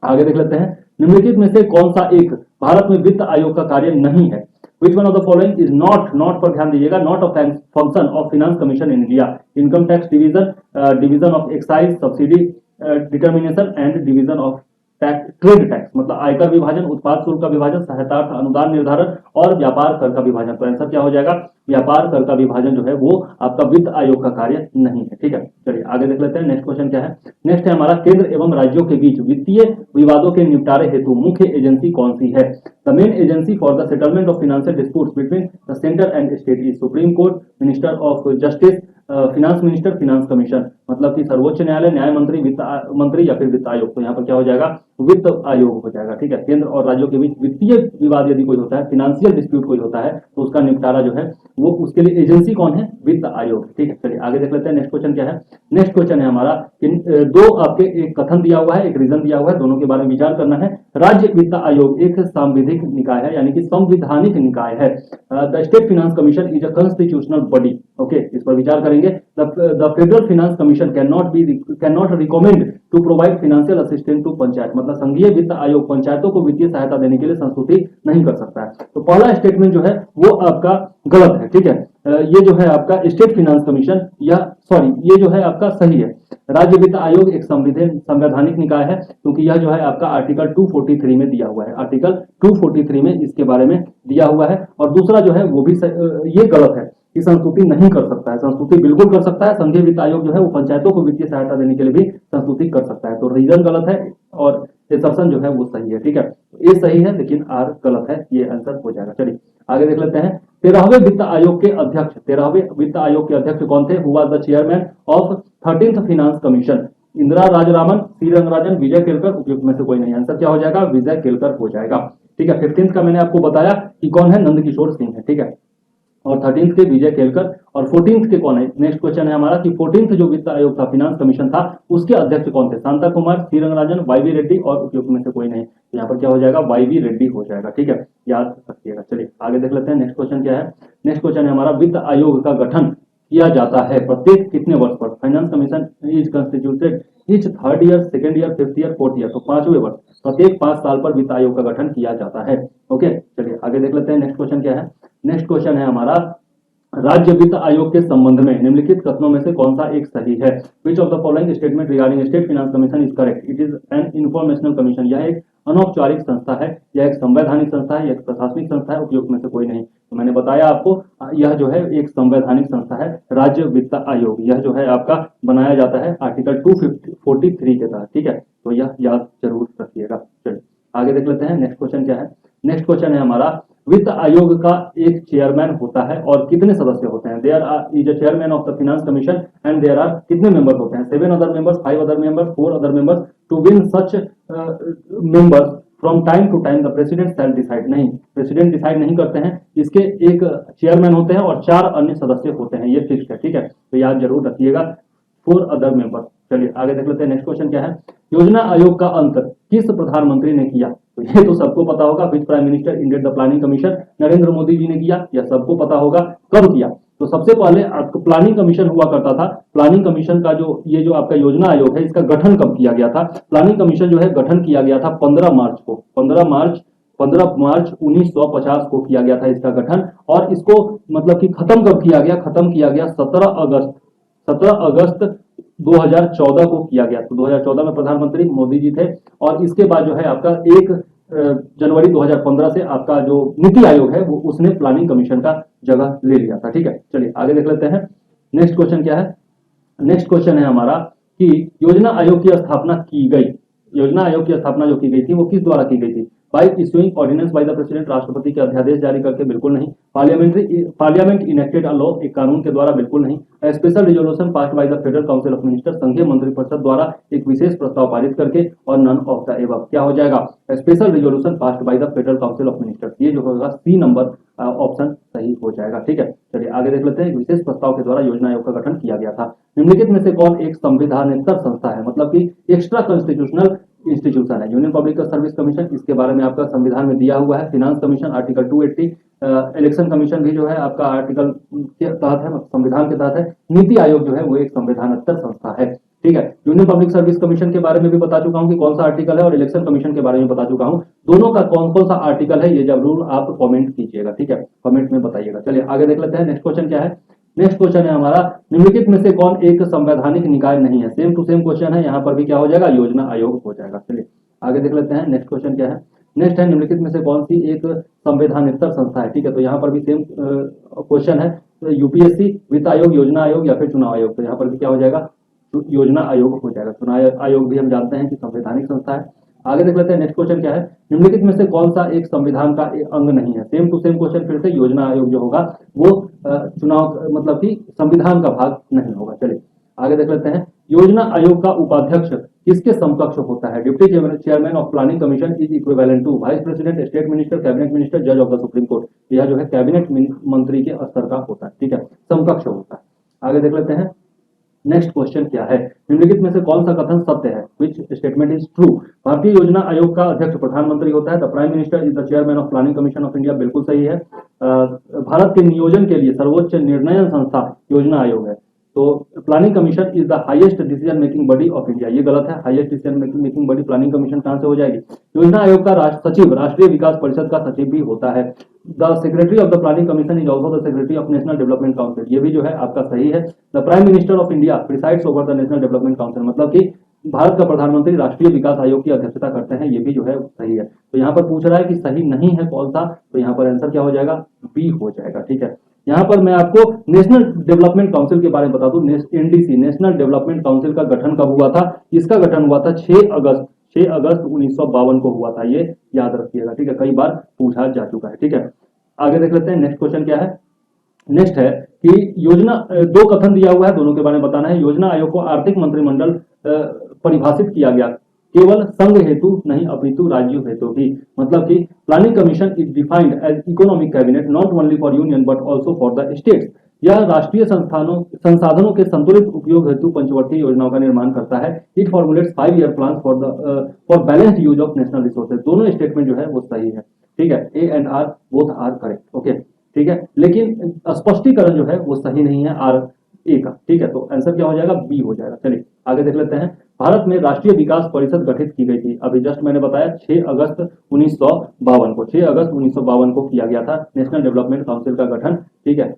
आगे देख लेते हैं, निम्नलिखित में से कौन सा एक भारत में वित्त आयोग का कार्य नहीं है? Which one of the following is not पर ध्यान दीजिएगा, not a function of finance commission in India? Income tax division, division of excise, subsidy determination and division of trade tax, मतलब आयकर विभाजन, उत्पाद शुल्क का विभाजन, सहायता अनुदान निर्धारण और व्यापार कर का विभाजन। तो आंसर क्या हो जाएगा? व्यापार कर का विभाजन जो है वो आपका वित्त आयोग का कार्य नहीं है, ठीक है। चलिए आगे देख लेते हैं नेक्स्ट क्वेश्चन क्या है। नेक्स्ट है हमारा, केंद्र एवं राज्यों के बीच वित्तीय विवादों के निपटारे हेतु मुख्य एजेंसी कौन सी है? The main agency for the settlement of financial disputes between the centre and state is supreme court, minister of justice, finance minister, finance commission. मतलब कि सर्वोच्च न्यायालय, न्याय मंत्री, वित्त मंत्री या फिर वित्त आयोग। तो यहाँ पर क्या हो जाएगा? वित्त आयोग हो जाएगा, ठीक है। केंद्र और राज्यों के बीच वित्तीय विवाद यदि कोई होता है, फिनेंशियल डिस्प्यूट कोई होता है, तो उसका निपटारा जो है वो उसके लिए एजेंसी कौन है? वित्त आयोग, ठीक है। चलिए आगे देख लेते हैं नेक्स्ट क्वेश्चन क्या है। नेक्स्ट क्वेश्चन है हमारा, दो आपके एक कथन दिया हुआ है, एक रीजन दिया हुआ है, दोनों के बारे में विचार करना है। राज्य वित्त आयोग एक सांविधिक निकाय है, यानी कि संवैधानिक निकाय है। The state finance commission is a constitutional body. Okay, इस पर विचार करेंगे। The federal finance commission can not recommend to provide financial assistance to panchayat. मतलब संघीय वित्त आयोग पंचायतों को वित्तीय सहायता देने के लिए संस्तुति नहीं कर सकता है। तो पहला स्टेटमेंट जो है वो आपका गलत है, ठीक है। ये जो है आपका स्टेट फिनांस कमीशन ये जो है आपका सही है। राज्य वित्त आयोग एक संवैधानिक निकाय है, क्योंकि यह जो है आपका आर्टिकल 243 में दिया हुआ है, आर्टिकल 243 में इसके बारे में दिया हुआ है। और दूसरा जो है वो भी ये गलत है कि संस्तुति नहीं कर सकता है। संस्तुति बिल्कुल कर सकता है। संघीय वित्त आयोग जो है वो पंचायतों को वित्तीय सहायता देने के लिए भी संस्तुति कर सकता है। तो रीजन गलत है और एक्सेप्शन जो है वो सही है, ठीक है। ये सही है लेकिन आर गलत है, ये आंसर हो जाएगा। चलिए आगे देख लेते हैं। 13वें वित्त आयोग के अध्यक्ष कौन थे? Who was the chairman of 13th finance commission? Indira Rajaraman, C Rangarajan, Vijay Kelkar. उपयुक्त में से कोई नहीं। आंसर क्या हो जाएगा? विजय केलकर हो जाएगा, ठीक है। 15th का मैंने आपको बताया कि कौन है? नंद किशोर सिंह है, ठीक है। और 13th के विजय केलकर, और 14th के कौन है? नेक्स्ट क्वेश्चन है हमारा कि 14th जो वित्त आयोग था, फिनांस कमीशन था, उसके अध्यक्ष कौन थे? शांता कुमार, सी रंगराजन, वाईवी रेड्डी और उपयुक्त में से कोई नहीं। तो यहाँ पर क्या हो जाएगा? वाईवी रेड्डी हो जाएगा। ठीक है, याद रखिएगा। चलिए आगे देख लेते हैं। नेक्स्ट क्वेश्चन क्या है? नेक्स्ट क्वेश्चन है हमारा, वित्त आयोग का गठन किया जाता है प्रत्येक कितने वर्ष पर? Finance commission is constituted each 3rd year, 2nd year, 5th year, 4th year. तो 5वें वर्ष, प्रत्येक 5 साल पर वित्त आयोग का गठन किया जाता है। ओके, चलिए आगे देख लेते हैं। नेक्स्ट क्वेश्चन क्या है? नेक्स्ट क्वेश्चन है हमारा, राज्य वित्त आयोग के संबंध में निम्नलिखित कथनों में से कौन सा एक सही है? विच of the following statement regarding state finance commission is correct? It is an informational commission. यह एक अनौपचारिक संस्था है, यह एक संवैधानिक संस्था है, यह एक प्रशासनिक संस्था है, उपयुक्त में से कोई नहीं। तो मैंने बताया आपको, यह जो है एक संवैधानिक संस्था है, राज्य वित्त आयोग। यह जो है आपका बनाया जाता है आर्टिकल 243 के तहत। ठीक है, तो यह याद जरूर रखिएगा। चलिए आगे देख लेते हैं। नेक्स्ट क्वेश्चन क्या है? नेक्स्ट क्वेश्चन है हमारा, वित्त आयोग का एक चेयरमैन होता है और कितने सदस्य होते हैं? There is a chairman of the finance commission and there are कितने मेंबर्स होते हैं? 7 other members, 5 other members, 4 other members. To win such members from time to time the president shall decide. नहीं, प्रेसिडेंट डिसाइड नहीं करते हैं, इसके एक chairman होते हैं और 4 अन्य सदस्य होते हैं, ये फिक्स है। ठीक है, तो याद जरूर रखिएगा, 4 अदर मेंबर्स। चलिए आगे देख लेते हैं। नेक्स्ट क्वेश्चन क्या है? योजना आयोग का अंत किस प्रधानमंत्री ने किया? तो ये तो सबको पता होगा, which prime minister ended the planning commission? Narendra Modi ji ने किया, यह सबको पता होगा। कब किया? तो सबसे पहले आपको प्लानिंग कमीशन हुआ करता था। प्लानिंग कमीशन का जो ये जो आपका योजना आयोग है, इसका गठन कब किया गया था? प्लानिंग कमीशन जो है गठन किया गया था 15 मार्च को। 15 मार्च 1950 को किया गया था इसका गठन। और इसको मतलब कि खत्म कब किया गया? खत्म किया गया 17 अगस्त 2014 को किया गया। तो 2014 में प्रधानमंत्री मोदी जी थे, और इसके बाद जो है आपका 1 जनवरी 2015 से आपका जो नीति आयोग है वो उसने प्लानिंग कमीशन का जगह ले लिया था। ठीक है, चलिए आगे देख लेते हैं। नेक्स्ट क्वेश्चन क्या है? नेक्स्ट क्वेश्चन है हमारा कि योजना आयोग की स्थापना की गई, योजना आयोग की स्थापना जो की गई थी वो किस द्वारा की गई थी? By issuing ordinance by the president, राष्ट्रपति के अध्यादेश जारी करके? बिल्कुल नहीं। पार्लियामेंट इनेक्टेड अ लॉ, एक कानून के द्वारा? बिल्कुल नहीं। Special resolution passed by the federal council of minister, संघीय मंत्रिपरिषद द्वारा एक विशेष प्रस्ताव पारित करके? और नन ऑफ द एबव। क्या हो जाएगा? Special resolution passed by the federal council of ministers. ये जो होगा सी नंबर ऑप्शन सही हो जाएगा। ठीक है, चलिए आगे देख लेते हैं। विशेष प्रस्ताव के द्वारा योजना आयोग का गठन किया गया था। निम्नलिखित में से कौन एक संविधानेतर संस्था है, मतलब कि एक्स्ट्रा कॉन्स्टिट्यूशनल इंस्टीट्यूशन है? यूनियन पब्लिक सर्विस कमीशन, इसके बारे में आपका संविधान में दिया हुआ है। Finance commission article 280, election commission भी जो है आपका आर्टिकल के तहत है, संविधान के तहत है। नीति आयोग जो है वो एक संविधानेतर संस्था है। ठीक है, यूनियन पब्लिक सर्विस कमीशन के बारे में भी बता चुका हूं कि कौन सा आर्टिकल है, और इलेक्शन कमीशन के बारे में बता चुका हूं। दोनों का कौन कौन सा आर्टिकल है ये जरूर आप कमेंट कीजिएगा। ठीक है, कमेंट में बताइएगा। चलिए आगे देख लेते हैं। नेक्स्ट क्वेश्चन क्या है? नेक्स्ट क्वेश्चन है हमारा, निम्नलिखित में से कौन एक संवैधानिक निकाय नहीं है? सेम टू सेम क्वेश्चन है, यहाँ पर भी क्या हो जाएगा? योजना आयोग हो जाएगा। चलिए आगे देख लेते हैं। नेक्स्ट क्वेश्चन क्या है? नेक्स्ट है, निम्नलिखित में से कौन सी एक संवैधानेतर संस्था है? ठीक है, तो यहाँ पर भी सेम क्वेश्चन है, यूपीएससी, वित्त आयोग, योजना आयोग या फिर चुनाव आयोग? तो यहाँ पर भी क्या हो जाएगा? योजना आयोग हो जाएगा। चुनाव आयोग भी हम जानते हैं कि संवैधानिक संस्था है। आगे देख लेते हैं। नेक्स्ट क्वेश्चन क्या है? निम्नलिखित में से कौन सा एक संविधान का एक अंग नहीं है? सेम टू सेम क्वेश्चन फिर से, योजना आयोग जो होगा वो चुनाव मतलब कि संविधान का भाग नहीं होगा। चलिए आगे देख लेते हैं। योजना आयोग का उपाध्यक्ष किसके समकक्ष होता है? Deputy chairman of planning commission is equivalent to vice president, state minister, cabinet minister, जज ऑफ द सुप्रीम कोर्ट। यह जो है कैबिनेट मंत्री के स्तर का होता है। ठीक है, समकक्ष होता है। आगे देख लेते हैं। नेक्स्ट क्वेश्चन क्या है? निम्नलिखित में से कौन सा कथन सत्य है? Which statement is true? भारतीय योजना आयोग का अध्यक्ष प्रधानमंत्री होता है। The prime minister is the chairman of planning commission of India, बिल्कुल सही है। भारत के नियोजन के लिए सर्वोच्च निर्णय संस्था योजना आयोग है। तो planning commission is the highest decision making body of India, ये गलत है। Highest decision making body planning commission कहां से हो जाएगी? योजना आयोग का सचिव राष्ट्रीय विकास परिषद का सचिव भी होता है। The secretary of the planning commission is also the secretary of national development council, ये भी जो है आपका सही है। The prime minister of India presides over the national development council, मतलब कि भारत का प्रधानमंत्री राष्ट्रीय विकास आयोग की अध्यक्षता करते हैं, ये भी जो है सही है। तो यहाँ पर पूछ रहा है कि सही नहीं है कौन सा, तो यहाँ पर आंसर क्या हो जाएगा? बी हो जाएगा। ठीक है, यहाँ पर मैं आपको नेशनल डेवलपमेंट काउंसिल के बारे में बता दूं। एनडीसी, नेशनल डेवलपमेंट काउंसिल का गठन कब हुआ था? इसका गठन हुआ था 6 अगस्त 1952 को हुआ था, ये याद रखिएगा। ठीक है, कई बार पूछा जा चुका है। ठीक है, आगे देख लेते हैं। नेक्स्ट क्वेश्चन क्या है? नेक्स्ट है कि योजना, दो कथन दिया हुआ है, दोनों के बारे में बताना है। योजना आयोग को आर्थिक मंत्रिमंडल परिभाषित किया गया केवल संघ हेतु नहीं अपितु राज्यों हेतु भी। मतलब कि planning commission is defined as economic cabinet not only for union but also for the states. यह राष्ट्रीय संसाधनों के संतुलित उपयोग हेतु पंचवर्षीय योजनाओं का निर्माण करता है। It formulates 5 year plan for balanced use of national resources. दोनों स्टेटमेंट जो है वो सही है, ठीक है, A and R both are correct, okay, ठीक है। लेकिन स्पष्टीकरण जो है वो सही नहीं है आर ए का, ठीक है। तो आंसर क्या हो जाएगा, बी हो जाएगा। चलिए आगे देख लेते हैं। भारत में राष्ट्रीय विकास परिषद गठित की गई थी, अभी जस्ट मैंने बताया 6 अगस्त 1952 को, 6 अगस्त 1952 को किया गया था नेशनल डेवलपमेंट काउंसिल का गठन, ठीक है,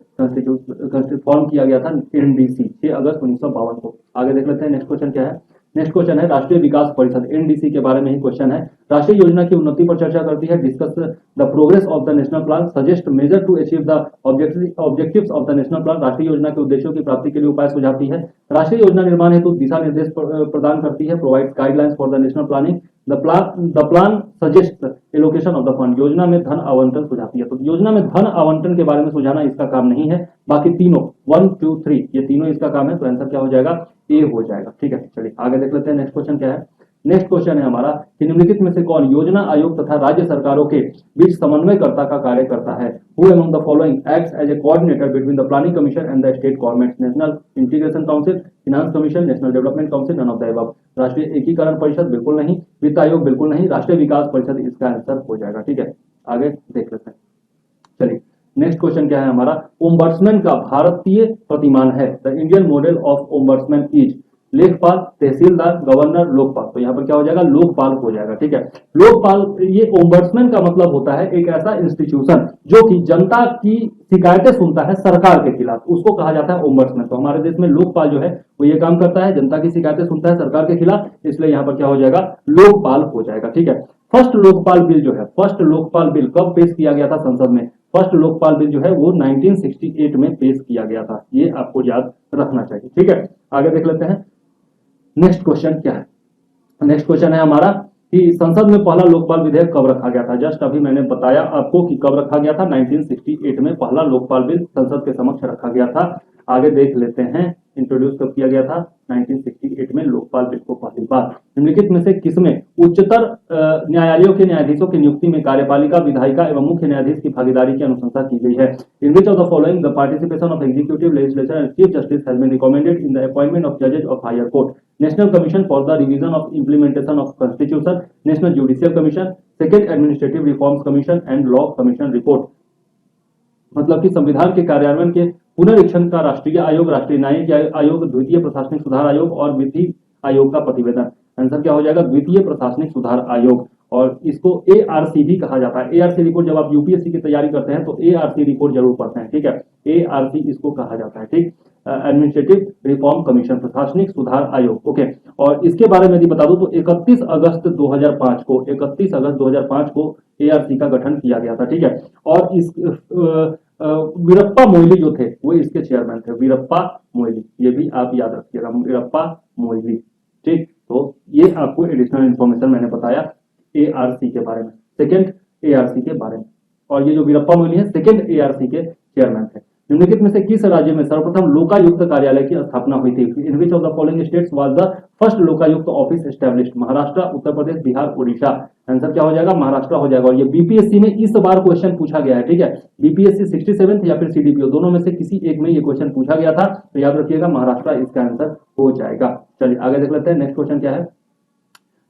फॉर्म किया गया था एनडीसी 6 अगस्त 1952 को। आगे देख लेते हैं नेक्स्ट क्वेश्चन क्या है। नेक्स्ट क्वेश्चन है राष्ट्रीय विकास परिषद एनडीसी के बारे में ही क्वेश्चन है। राष्ट्रीय योजना की उन्नति पर चर्चा करती है, discuss the progress of the national plan, suggest measure to achieve the objectives of the national plan. राष्ट्रीय योजना के उद्देश्यों की प्राप्ति के लिए उपाय सुझाती है। राष्ट्रीय योजना निर्माण हेतु दिशा निर्देश प्रदान करती है, provide guidelines for the national planning. The plan suggest allocation of the fund, योजना में धन आवंटन सुझाती है। तो योजना में धन आवंटन के बारे में सुझाना इसका काम नहीं है, बाकी तीनों 1, 2, 3 ये तीनों इसका काम है। तो आंसर क्या हो जाएगा, ए हो जाएगा, ठीक है। चलिए आगे देख लेते हैं नेक्स्ट क्वेश्चन क्या है। नेक्स्ट क्वेश्चन है हमारा कि निम्नलिखित में से कौन योजना आयोग तथा राज्य सरकारों के बीच समन्वयकर्ता का कार्य करता है। Who among the following acts as a coordinator between the planning commission and the state governments, national integration council, finance commission, national development council, none of the above. राष्ट्रीय एकीकरण परिषद बिल्कुल नहीं, वित्त आयोग बिल्कुल नहीं, राष्ट्रीय विकास परिषद इसका आंसर हो जाएगा, ठीक है। आगे देख लेते हैं। चलिए नेक्स्ट क्वेश्चन क्या है हमारा, ओम्बड्समैन का भारतीय प्रतिमान है। The Indian model of ombudsman is लेखपाल, तहसीलदार, गवर्नर, लोकपाल। तो यहाँ पर क्या हो जाएगा, लोकपाल हो जाएगा, ठीक है। लोकपाल, ये ओम्बड्समैन का मतलब होता है एक ऐसा इंस्टीट्यूशन जो कि जनता की शिकायतें सुनता है सरकार के खिलाफ, उसको कहा जाता है ओम्बड्समैन। तो हमारे देश में लोकपाल जो है वो ये काम करता है, जनता की शिकायतें सुनता है सरकार के खिलाफ, इसलिए यहाँ पर क्या हो जाएगा, लोकपाल हो जाएगा, ठीक है। फर्स्ट लोकपाल बिल जो है, फर्स्ट लोकपाल बिल कब पेश किया गया था संसद में। फर्स्ट लोकपाल बिल जो है वो 1968 में पेश किया गया था, ये आपको याद रखना चाहिए, ठीक है। आगे देख लेते हैं नेक्स्ट क्वेश्चन क्या है। नेक्स्ट क्वेश्चन है हमारा कि संसद में पहला लोकपाल विधेयक कब रखा गया था। जस्ट अभी मैंने बताया आपको कि कब रखा गया था, 1968 में पहला लोकपाल बिल संसद के समक्ष रखा गया था। आगे देख लेते हैं इंट्रोड्यूस कब किया गया था, 1968 में लोकपाल बिल को पहली बार। निम्नलिखित में से किसमें उच्चतर न्यायालयों के न्यायाधीशों की नियुक्ति में कार्यपालिका, विधायिका एवं मुख्य न्यायाधीश की भागीदारी की अनुशंसा की गई है। In which of the following the participation of executive, legislature and chief justice has been recommended in the appointment of जजेस of higher court. National commission for the revision of implementation of constitution, national judicial commission, second administrative reforms commission and law commission report. मतलब कि संविधान के कार्यान्वयन के पुनरीक्षण का राष्ट्रीय आयोग, राष्ट्रीय न्यायिक आयोग, द्वितीय प्रशासनिक सुधार आयोग और विधि आयोग का प्रतिवेदन। आंसर क्या हो जाएगा, द्वितीय प्रशासनिक सुधार आयोग, और इसको एआरसी भी कहा जाता है। एआरसी रिपोर्ट जब आप यूपीएससी की तैयारी करते हैं तो एआरसी रिपोर्ट जरूर पढ़ते हैं, ठीक है। एआरसी इसको कहा जाता है, ठीक, एडमिनिस्ट्रेटिव रिफॉर्म कमीशन, प्रशासनिक सुधार आयोग, ओके। और इसके बारे में यदि बता दूं तो 31 अगस्त 2005 को, 31 अगस्त 2005 को एआरसी का गठन किया गया था, ठीक है। और इस वीरप्पा मोइली जो थे वो इसके चेयरमैन थे, वीरप्पा मोइली, ये भी आप याद रखिएगा, वीरप्पा मोइली, ठीक। तो ये आपको एडिशनल इन्फॉर्मेशन मैंने बताया एआरसी के बारे में, सेकेंड एआरसी के बारे में। और ये जो वीरप्पा मोइली है सेकेंड एआरसी के चेयरमैन थे। निम्नलिखित में से किस राज्य में सर्वप्रथम लोकायुक्त कार्यालय की स्थापना हुई थी। In which of the following states was the first Lokayukta office established. Maharashtra, Uttar Pradesh, Bihar, Orissa. Answer क्या हो जाएगा, महाराष्ट्र हो जाएगा। और ये बीपीएससी में इस बार क्वेश्चन पूछा गया है, ठीक है। बीपीएससी 67 या फिर सीडीपीओ दोनों में से किसी एक में ये क्वेश्चन पूछा गया था, तो याद रखिएगा महाराष्ट्र इसका आंसर हो जाएगा। चलिए आगे देख लेते हैं नेक्स्ट क्वेश्चन क्या है।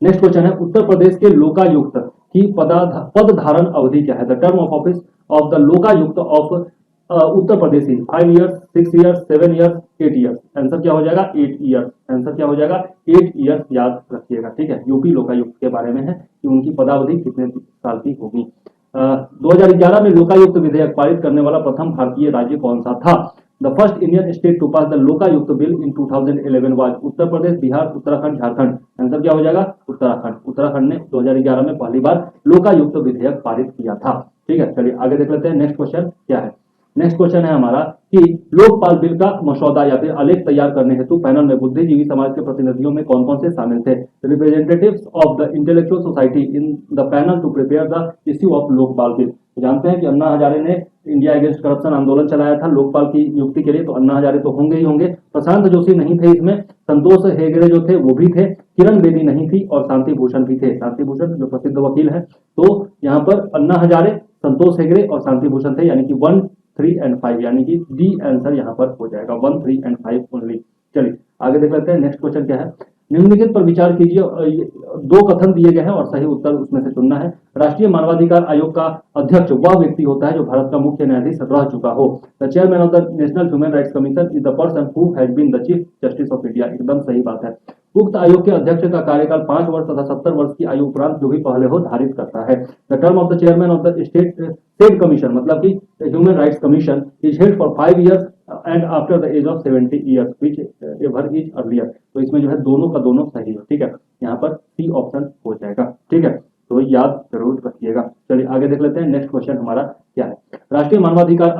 नेक्स्ट क्वेश्चन है उत्तर प्रदेश के लोकायुक्त की पद धारण अवधि क्या है। The term of office of the Lokayukta of Uttar Pradesh 5 years, 6 years, 7 years, 8 years. Answer क्या हो जाएगा, 8 ईयर्स। आंसर क्या हो जाएगा, 8 ईयर्स, याद रखिएगा, ठीक है। यूपी लोकायुक्त के बारे में है कि उनकी पदावधि कितने साल की होगी। 2011 में लोकायुक्त विधेयक पारित करने वाला प्रथम भारतीय राज्य कौन सा था। The first Indian state to pass the Lokayukta bill in 2011 was Uttar Pradesh, Bihar, Uttarakhand, Jharkhand. Answer क्या हो जाएगा, उत्तराखंड। उत्तराखंड ने 2011 में पहली बार लोकायुक्त विधेयक पारित किया था, ठीक है। चलिए आगे देख लेते हैं नेक्स्ट क्वेश्चन क्या है। नेक्स्ट क्वेश्चन है हमारा कि लोकपाल बिल का मसौदा या फिर आलेख तैयार करने हेतु पैनल में बुद्धिजीवी समाज के प्रतिनिधियों में कौन कौन से शामिल थे? Representatives of the intellectual society in the panel to prepare the issue of Lokpal bill. तो जानते हैं कि अन्ना हजारे ने इंडिया अगेंस्ट करप्शन आंदोलन चलाया था लोकपाल की नियुक्ति के लिए, तो अन्ना हजारे तो होंगे ही होंगे। प्रशांत जोशी नहीं थे इसमें, संतोष हेगड़े जो थे वो भी थे, किरण बेदी नहीं थी और शांति भूषण भी थे। शांति भूषण जो प्रसिद्ध वकील है। तो यहाँ पर अन्ना हजारे, संतोष हेगड़े और शांति भूषण थे, यानी कि 1, 3 एंड 5, यानी कि डी आंसर यहाँ पर हो जाएगा 1, 3 एंड 5 ओनली। चलिए आगे देख लेते हैं नेक्स्ट क्वेश्चन क्या है। निम्नलिखित पर विचार कीजिए, दो कथन दिए गए हैं और सही उत्तर उसमें से चुनना है। राष्ट्रीय मानवाधिकार आयोग का अध्यक्ष वह व्यक्ति होता है जो भारत का मुख्य न्यायाधीश रह चुका हो। The chairman of the national human rights commission is the person who has been the chief justice of India. एकदम सही बात है। उक्त आयोग के अध्यक्ष का कार्यकाल 5 वर्ष तथा 70 वर्ष की आयु उपरांत जो भी पहले हो धारित करता है। The term of the chairman of the state commission मतलब कि human rights commission is held for 5 years and after the age of 70 years whichever is earlier. तो इसमें जो है दोनों का दोनों सही है, ठीक है। यहाँ पर सी ऑप्शन हो जाएगा, ठीक है, तो याद जरूर रखिएगा। चलिए आगे देख लेते हैं नेक्स्ट क्वेश्चन हमारा क्या है। राष्ट्रीय मानवाधिकार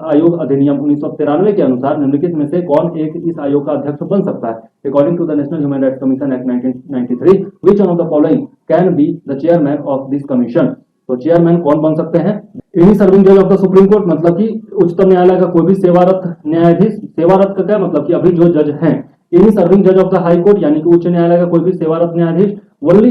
आयोग अधिनियम 1993 के अनुसार निम्नलिखित में से कौन एक इस आयोग का अध्यक्ष बन सकता है? According to the national human rights commission act 1993 which one of the following can be the chairman of this commission. तो चेयरमैन कौन बन सकते हैं? एनी सर्विंग जज ऑफ द सुप्रीम कोर्ट मतलब कि उच्चतम न्यायालय का कोई भी सेवारत न्यायाधीश। सेवारत का क्या मतलब कि अभी जो जज हैं। एनी सर्विंग जज ऑफ द हाई कोर्ट यानी कि उच्च न्यायालय का कोई भी सेवारत न्यायाधीश। Only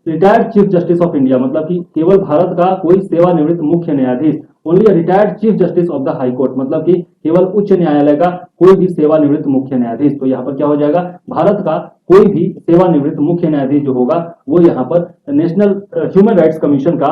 retired chief justice of India मतलब कि केवल भारत का कोई सेवानिवृत्त मुख्य न्यायाधीश। Only retired chief justice of the high court मतलब कि केवल उच्च न्यायालय का कोई भी सेवानिवृत्त मुख्य न्यायाधीश। तो यहाँ पर क्या हो जाएगा? भारत का कोई भी सेवानिवृत्त मुख्य न्यायाधीश जो होगा वो यहाँ पर नेशनल ह्यूमन राइट्स कमीशन का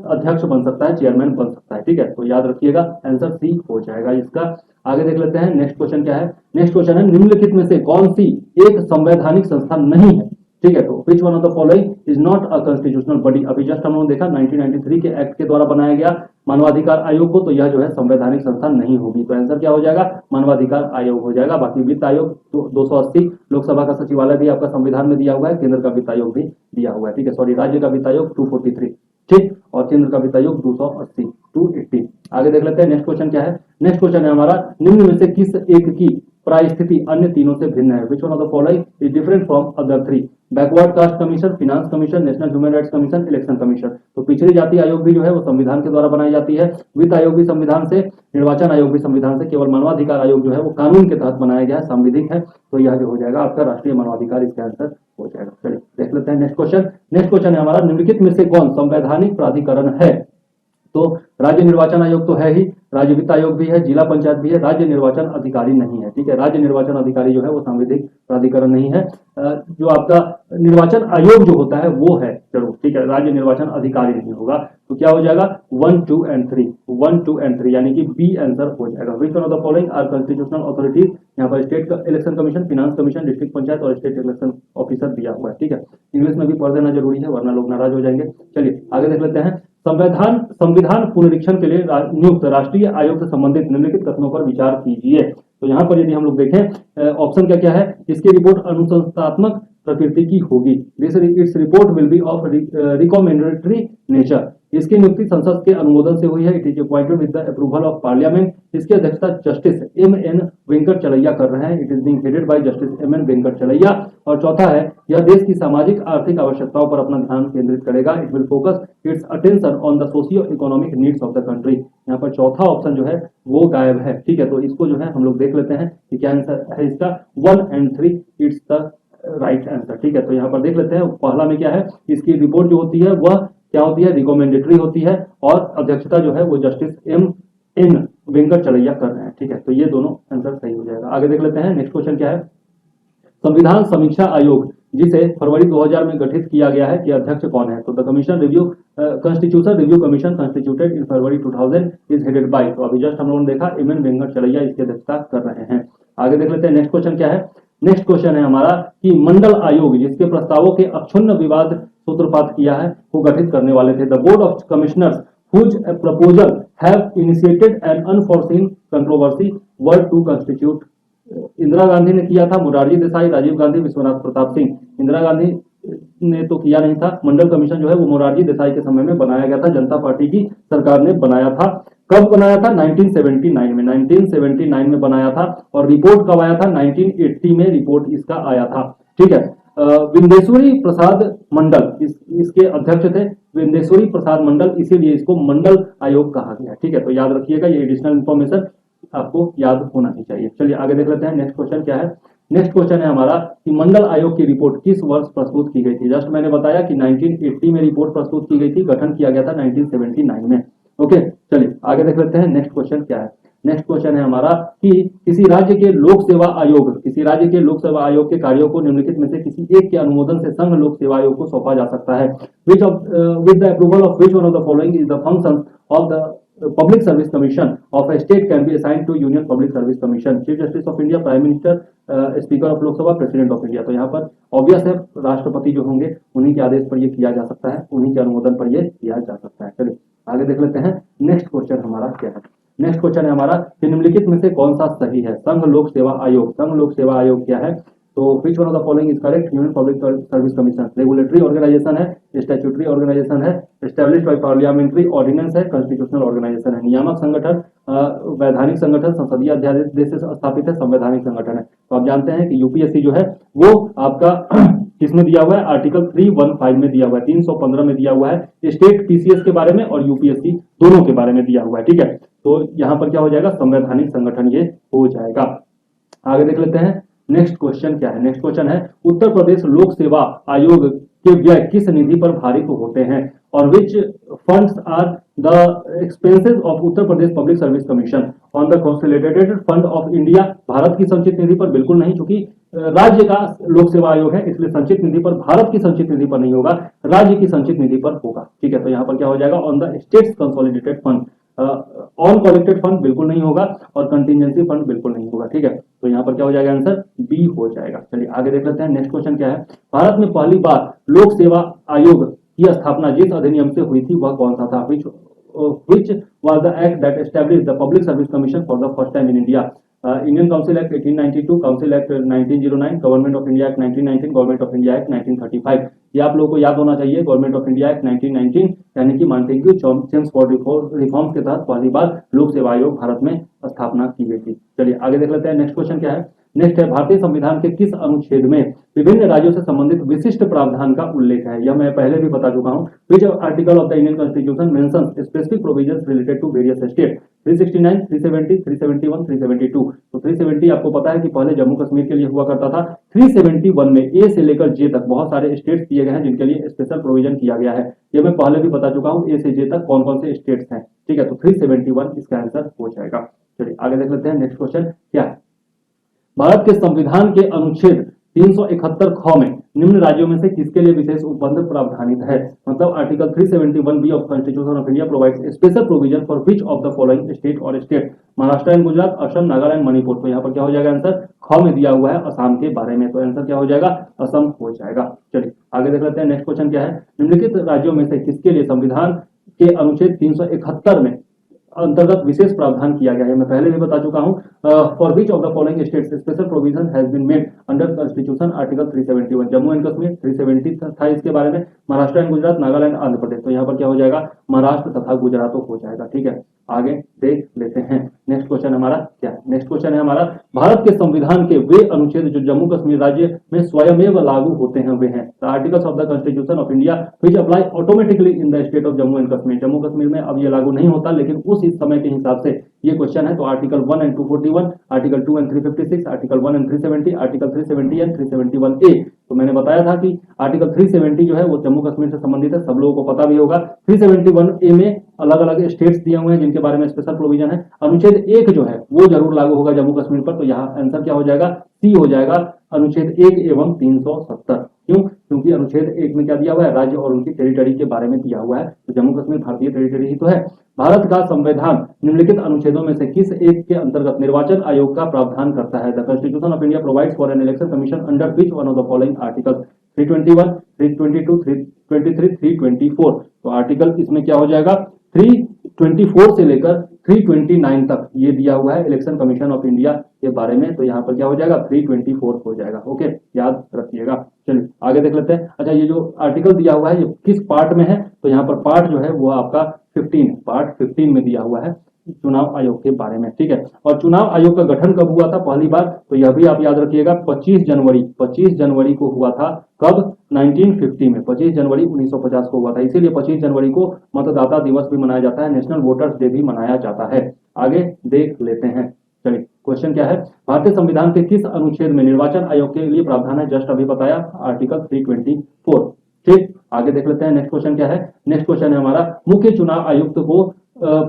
अध्यक्ष बन सकता है, चेयरमैन बन सकता है, ठीक है। तो याद रखिएगा आंसर सी हो जाएगा इसका। आगे देख लेते हैं नेक्स्ट क्वेश्चन क्या है। नेक्स्ट क्वेश्चन है निम्नलिखित में से कौन सी एक संवैधानिक संस्था नहीं है? ठीक है, तो which one of the following is not a constitutional body. अभी जस्ट हम लोगों ने देखा 1993 के एक्ट के द्वारा बनाया गया मानवाधिकार आयोग को, तो यह जो है संवैधानिक संस्था नहीं होगी। तो आंसर क्या हो जाएगा? मानवाधिकार आयोग हो जाएगा। बाकी वित्त आयोग 280, लोकसभा का सचिवालय भी आपका संविधान में दिया हुआ है, केंद्र का वित्त आयोग भी दिया हुआ है, ठीक है। सॉरी, राज्य का वित्त आयोग 243, ठीक, और केंद्र का वित्त आयोग 280, 280। आगे देख लेते हैं नेक्स्ट क्वेश्चन क्या है। नेक्स्ट क्वेश्चन है हमारा निम्न में से किस एक की प्रायस्थिति अन्य तीनों से भिन्न है? विच one of the following is different from other three? Backward caste commission, finance commission, national human rights commission, election commission. तो पिछड़ी जाति आयोग भी जो है वो संविधान के द्वारा बनाई जाती है, वित्त आयोग भी संविधान से, निर्वाचन आयोग भी संविधान से, केवल मानवाधिकार आयोग जो है वो कानून के तहत बनाया गया है, सांविधिक है। तो यह जो हो जाएगा आपका राष्ट्रीय मानवाधिकार, इसका आंसर हो जाएगा। चलिए देख लेते हैं नेक्स्ट क्वेश्चन। नेक्स्ट क्वेश्चन है हमारा निम्नलिखित में से कौन संवैधानिक प्राधिकरण है? तो राज्य निर्वाचन आयोग तो है ही, राज्य वित्त आयोग भी है, जिला पंचायत भी है, राज्य निर्वाचन अधिकारी नहीं है, ठीक है। राज्य निर्वाचन अधिकारी जो है वो सांविधिक प्राधिकरण नहीं है। जो आपका निर्वाचन आयोग जो होता है वो है, चलो ठीक है, राज्य निर्वाचन अधिकारी नहीं होगा। तो क्या हो जाएगा? 1, 2 एंड 3, 1, 2 एंड 3 यानी कि बी आंसर हो जाएगा। Which one of the following are constitutional authorities? यहाँ पर state election commission, finance commission, district panchayat और स्टेट इलेक्शन ऑफिसर दिया हुआ है, ठीक है। इंग्लिश में भी पढ़ देना जरूरी है वरना लोग नाराज हो जाएंगे। चलिए आगे देख लेते हैं। संविधान पुनरीक्षण के लिए नियुक्त राष्ट्रीय आयोग से संबंधित निम्नलिखित कथनों पर विचार कीजिए। तो यहाँ पर यदि हम लोग देखें ऑप्शन क्या क्या है, इसकी रिपोर्ट अनुशंसात्मक प्रकृति की होगी। Its report will be of recommendatory nature. इसकी नियुक्ति संसद के अनुमोदन से हुई है। It is appointed with the approval of parliament. इसकी अध्यक्षता जस्टिस एम.एन. वेंकट चलैया कर रहे हैं। It is being headed by justice M N. Venkatachaliah. और चौथा है यह देश की सामाजिक आर्थिक आवश्यकताओं पर अपना ध्यान केंद्रित करेगा। It will focus it's attention on the socio economic needs of the country. यहाँ पर चौथा ऑप्शन जो है वो गायब है, ठीक है। तो इसको जो है हम लोग देख लेते हैं कि क्या आंसर है इसका। 1 and 3 it's the right answer, ठीक है। तो यहाँ पर देख लेते हैं पहला में क्या है, इसकी रिपोर्ट जो होती है वह क्या होती है, रिकमेंडेटरी होती है और अध्यक्षता जो है वो जस्टिस एम.एन. वेंकट चलैया कर रहे हैं, ठीक है। तो ये दोनों आंसर सही हो जाएगा। आगे देख लेते हैं नेक्स्ट क्वेश्चन क्या है। संविधान समीक्षा आयोग जिसे फरवरी 2000 में गठित किया गया है कि अध्यक्ष कौन है? तो the commission review constitution review commission constituted in February 2000 is headed by, तो अभी जस्ट हम लोगों ने देखा एम.एन. वेंकट चलैया इसकी अध्यक्षता कर रहे हैं। आगे देख लेते हैं नेक्स्ट क्वेश्चन क्या है। नेक्स्ट क्वेश्चन है हमारा कि मंडल आयोग जिसके प्रस्तावों के अक्षुण्ण विवाद सूत्रपात किया है वो गठित करने वाले थे। The board of commissioners whose proposal have initiated an unforeseen controversy were to constitute। Indira Gandhi ने किया था, मोरारजी देसाई, राजीव गांधी, विश्वनाथ प्रताप सिंह। इंदिरा गांधी ने तो किया नहीं था। मंडल कमीशन जो है वो मोरारजी देसाई के समय में बनाया गया था, जनता पार्टी की सरकार ने बनाया था। कब बनाया था? 1979 में, 1979 में बनाया था। और रिपोर्ट कब आया था? 1980 में रिपोर्ट इसका आया था। ठीक है। विंदेश्वरी प्रसाद मंडल इसके अध्यक्ष थे, विंदेश्वरी प्रसाद मंडल, इसीलिए इसको मंडल आयोग कहा गया। ठीक है, तो याद रखिएगा, ये एडिशनल इंफॉर्मेशन आपको याद होना ही चाहिए। चलिए आगे देख लेते हैं, नेक्स्ट क्वेश्चन क्या है। नेक्स्ट क्वेश्चन है हमारा कि मंडल आयोग की रिपोर्ट किस वर्ष प्रस्तुत की गई थी? जस्ट मैंने बताया कि 1980 में रिपोर्ट प्रस्तुत की गई थी, गठन किया गया था 1979 में। ओके, चलिए आगे देख लेते हैं, नेक्स्ट क्वेश्चन क्या है। नेक्स्ट क्वेश्चन है हमारा कि किसी राज्य के लोक सेवा आयोग, किसी राज्य के लोक सेवा आयोग के कार्यों को निम्नलिखित में से किसी एक के अनुमोदन से संघ लोक सेवा आयोग को सौंपा जा सकता है। Which of with the approval of which one of the following is the function of the public service commission of a state can be assigned to union public service commission? Chief justice of India, prime minister, speaker of Lok Sabha, president of India. तो यहाँ पर obvious है, राष्ट्रपति जो होंगे उन्हीं के आदेश पर ये किया जा सकता है, उन्हीं के अनुमोदन पर ये किया जा सकता है। चलिए आगे देख लेते हैं, नेक्स्ट क्वेश्चन हमारा क्या है। नेक्स्ट क्वेश्चन है हमारा कि निम्नलिखित में से कौन सा सही है? संघ लोक सेवा आयोग, संघ लोक सेवा आयोग क्या है? तो which one of the following is correct? Union public service commission regulatory organization है, स्टैट्यूटरी ऑर्गेनाइजेशन है, एस्टैब्लिश्ड बाय पार्लियामेंट्री ऑर्डिनेंस है, कॉन्स्टिट्यूशनल ऑर्गेनाइजेशन है, नियामक संगठन, वैधानिक संगठन, संसदीय अध्यादेश से स्थापित है, संवैधानिक संगठन है। तो आप जानते हैं कि यूपीएससी जो है वो आपका किसमें दिया हुआ है? आर्टिकल 315 में दिया हुआ है, 315 में दिया हुआ है, स्टेट पीसीएस के बारे में और यूपीएससी दोनों के बारे में दिया हुआ है। ठीक है, तो यहाँ पर क्या हो जाएगा? संवैधानिक संगठन ये हो जाएगा। आगे देख लेते हैं, नेक्स्ट क्वेश्चन क्या है। नेक्स्ट क्वेश्चन है उत्तर प्रदेश लोक सेवा आयोग के व्यय किस निधि पर भारित होते हैं? और which funds are the expenses of Uttar Pradesh public service commission on the consolidated fund of India? Bharat की संचित निधि पर बिल्कुल नहीं, क्योंकि राज्य का लोक सेवा आयोग है, इसलिए संचित निधि पर, भारत की संचित निधि पर नहीं होगा, राज्य की संचित निधि पर होगा। ठीक है, तो यहाँ पर क्या हो जाएगा? On the states consolidated fund. On collected fund बिल्कुल नहीं होगा और कंटिजेंसी फंड बिल्कुल नहीं होगा। ठीक है, तो यहाँ पर क्या हो जाएगा? आंसर बी हो जाएगा। चलिए आगे देख लेते हैं, नेक्स्ट क्वेश्चन क्या है। भारत में पहली बार लोक सेवा आयोग की स्थापना जिस अधिनियम से हुई थी वह कौन सा था? which was the act that established the public service commission for the first time in India? Indian Council Act 1892, Council Act 1909, Government of India Act 1919, Government of India Act 1935। ये आप लोगों को याद होना चाहिए। गवर्नमेंट ऑफ इंडिया एक्ट 1919 यानी कि Montagu Chelmsford reforms के तहत पहली बार लोक सेवा आयोग भारत में स्थापना की गई थी। चलिए आगे देख लेते हैं, नेक्स्ट क्वेश्चन क्या है। नेक्स्ट है भारतीय संविधान के किस अनुच्छेद में विभिन्न राज्यों से संबंधित विशिष्ट प्रावधान का उल्लेख है? यह मैं पहले भी बता चुका हूं। Which article of the Indian constitution mentions specific provisions related to various state? 369, 370, 371, 372। तो 370 आपको पता है कि पहले जम्मू कश्मीर के लिए हुआ करता था। 371 में ए से लेकर जे तक बहुत सारे स्टेट्स दिए गए हैं जिनके लिए स्पेशल प्रोविजन किया गया है। ये मैं पहले भी बता चुका हूं, ए से जे तक कौन कौन से स्टेट्स हैं। ठीक है, तो 371 इसका आंसर हो जाएगा। चलिए आगे देख लेते हैं, नेक्स्ट क्वेश्चन क्या है। भारत के संविधान के अनुच्छेद 371 ख में निम्न राज्यों में से किसके लिए विशेष उपबंध प्रावधानित है? मतलब article 371 B of constitution of India provides special provision for which of the following state और स्टेट? महाराष्ट्र एंड गुजरात, असम, नागालैंड, मणिपुर। तो यहाँ पर क्या हो जाएगा? आंसर ख में दिया हुआ है असम के बारे में, तो आंसर क्या हो जाएगा? असम हो जाएगा। चलिए आगे देख लेते हैं, नेक्स्ट क्वेश्चन क्या है। निम्नलिखित राज्यों में से किसके लिए संविधान के अनुच्छेद 371 में अंतर्गत विशेष प्रावधान किया गया है? मैं पहले भी बता चुका हूं। For which of the following states special provision has been made under constitution article 371? Jammu and Kashmir 370 था इसके बारे में, महाराष्ट्र एंड गुजरात, नागालैंड, आंध्र प्रदेश। तो यहाँ पर क्या हो जाएगा? महाराष्ट्र तथा गुजरात हो जाएगा। ठीक है, आगे देख लेते हैं, नेक्स्ट क्वेश्चन हमारा क्या है। नेक्स्ट क्वेश्चन है हमारा भारत के संविधान के वे अनुच्छेद जो जम्मू कश्मीर राज्य में स्वयमेव लागू होते हैं वे हैं? The articles of the constitution of India which apply automatically in the state of Jammu and Kashmir. Jammu Kashmir में अब ये लागू नहीं होता, लेकिन उस समय के हिसाब से ये क्वेश्चन है। तो article 1 and 241, article 2 and 356, article 1 and 370, article 370 and 371A। तो मैंने बताया था कि आर्टिकल 370 जो है वो जम्मू कश्मीर से संबंधित है, सब लोगों को पता भी होगा। 371A में अलग अलग स्टेट्स दिए हुए हैं जिनके बारे में स्पेशल प्रोविजन है। अनुच्छेद 1 जो है वो जरूर लागू होगा जम्मू कश्मीर पर, तो यहाँ आंसर क्या हो जाएगा? सी हो जाएगा, अनुच्छेद 1 एवं 370। क्यों? क्योंकि अनुच्छेद 1 में क्या दिया हुआ है? राज्य और उनकी टेरिटरी के बारे में दिया हुआ है, तो जम्मू कश्मीर भारतीय टेरिटरी ही तो है। भारत का संविधान निम्नलिखित अनुच्छेदों में से किस एक के अंतर्गत निर्वाचन आयोग का प्रावधान करता है? The constitution of India provides for an election commission under which one of the following articles? 321, 322, 323, 324। तो आर्टिकल इसमें क्या हो जाएगा? 324 से लेकर 329 तक ये दिया हुआ है इलेक्शन कमीशन ऑफ इंडिया के बारे में, तो यहाँ पर क्या हो जाएगा? 324 हो जाएगा। ओके, याद रखिएगा। चलिए आगे देख लेते हैं। अच्छा, ये जो आर्टिकल दिया हुआ है ये किस पार्ट में है? तो यहाँ पर पार्ट जो है वो आपका 15 पार्ट 15 में दिया हुआ है। चुनाव आयोग के बारे में, ठीक है। और चुनाव आयोग का गठन कब हुआ था पहली बार, तो यह भी आप याद रखिएगा 25 जनवरी को हुआ था। कब? 1950 में, 25 जनवरी 1950 को हुआ था। इसीलिए 25 जनवरी को मतदाता दिवस भी मनाया जाता है, नेशनल वोटर्स डे भी मनाया जाता है। आगे देख लेते हैं। चलिए, क्वेश्चन क्या है? भारतीय संविधान के किस अनुच्छेद में निर्वाचन आयोग के लिए प्रावधान है? जस्ट अभी बताया, आर्टिकल 324। ठीक, आगे देख लेते हैं। नेक्स्ट क्वेश्चन क्या है? नेक्स्ट क्वेश्चन है हमारा, मुख्य चुनाव आयुक्त को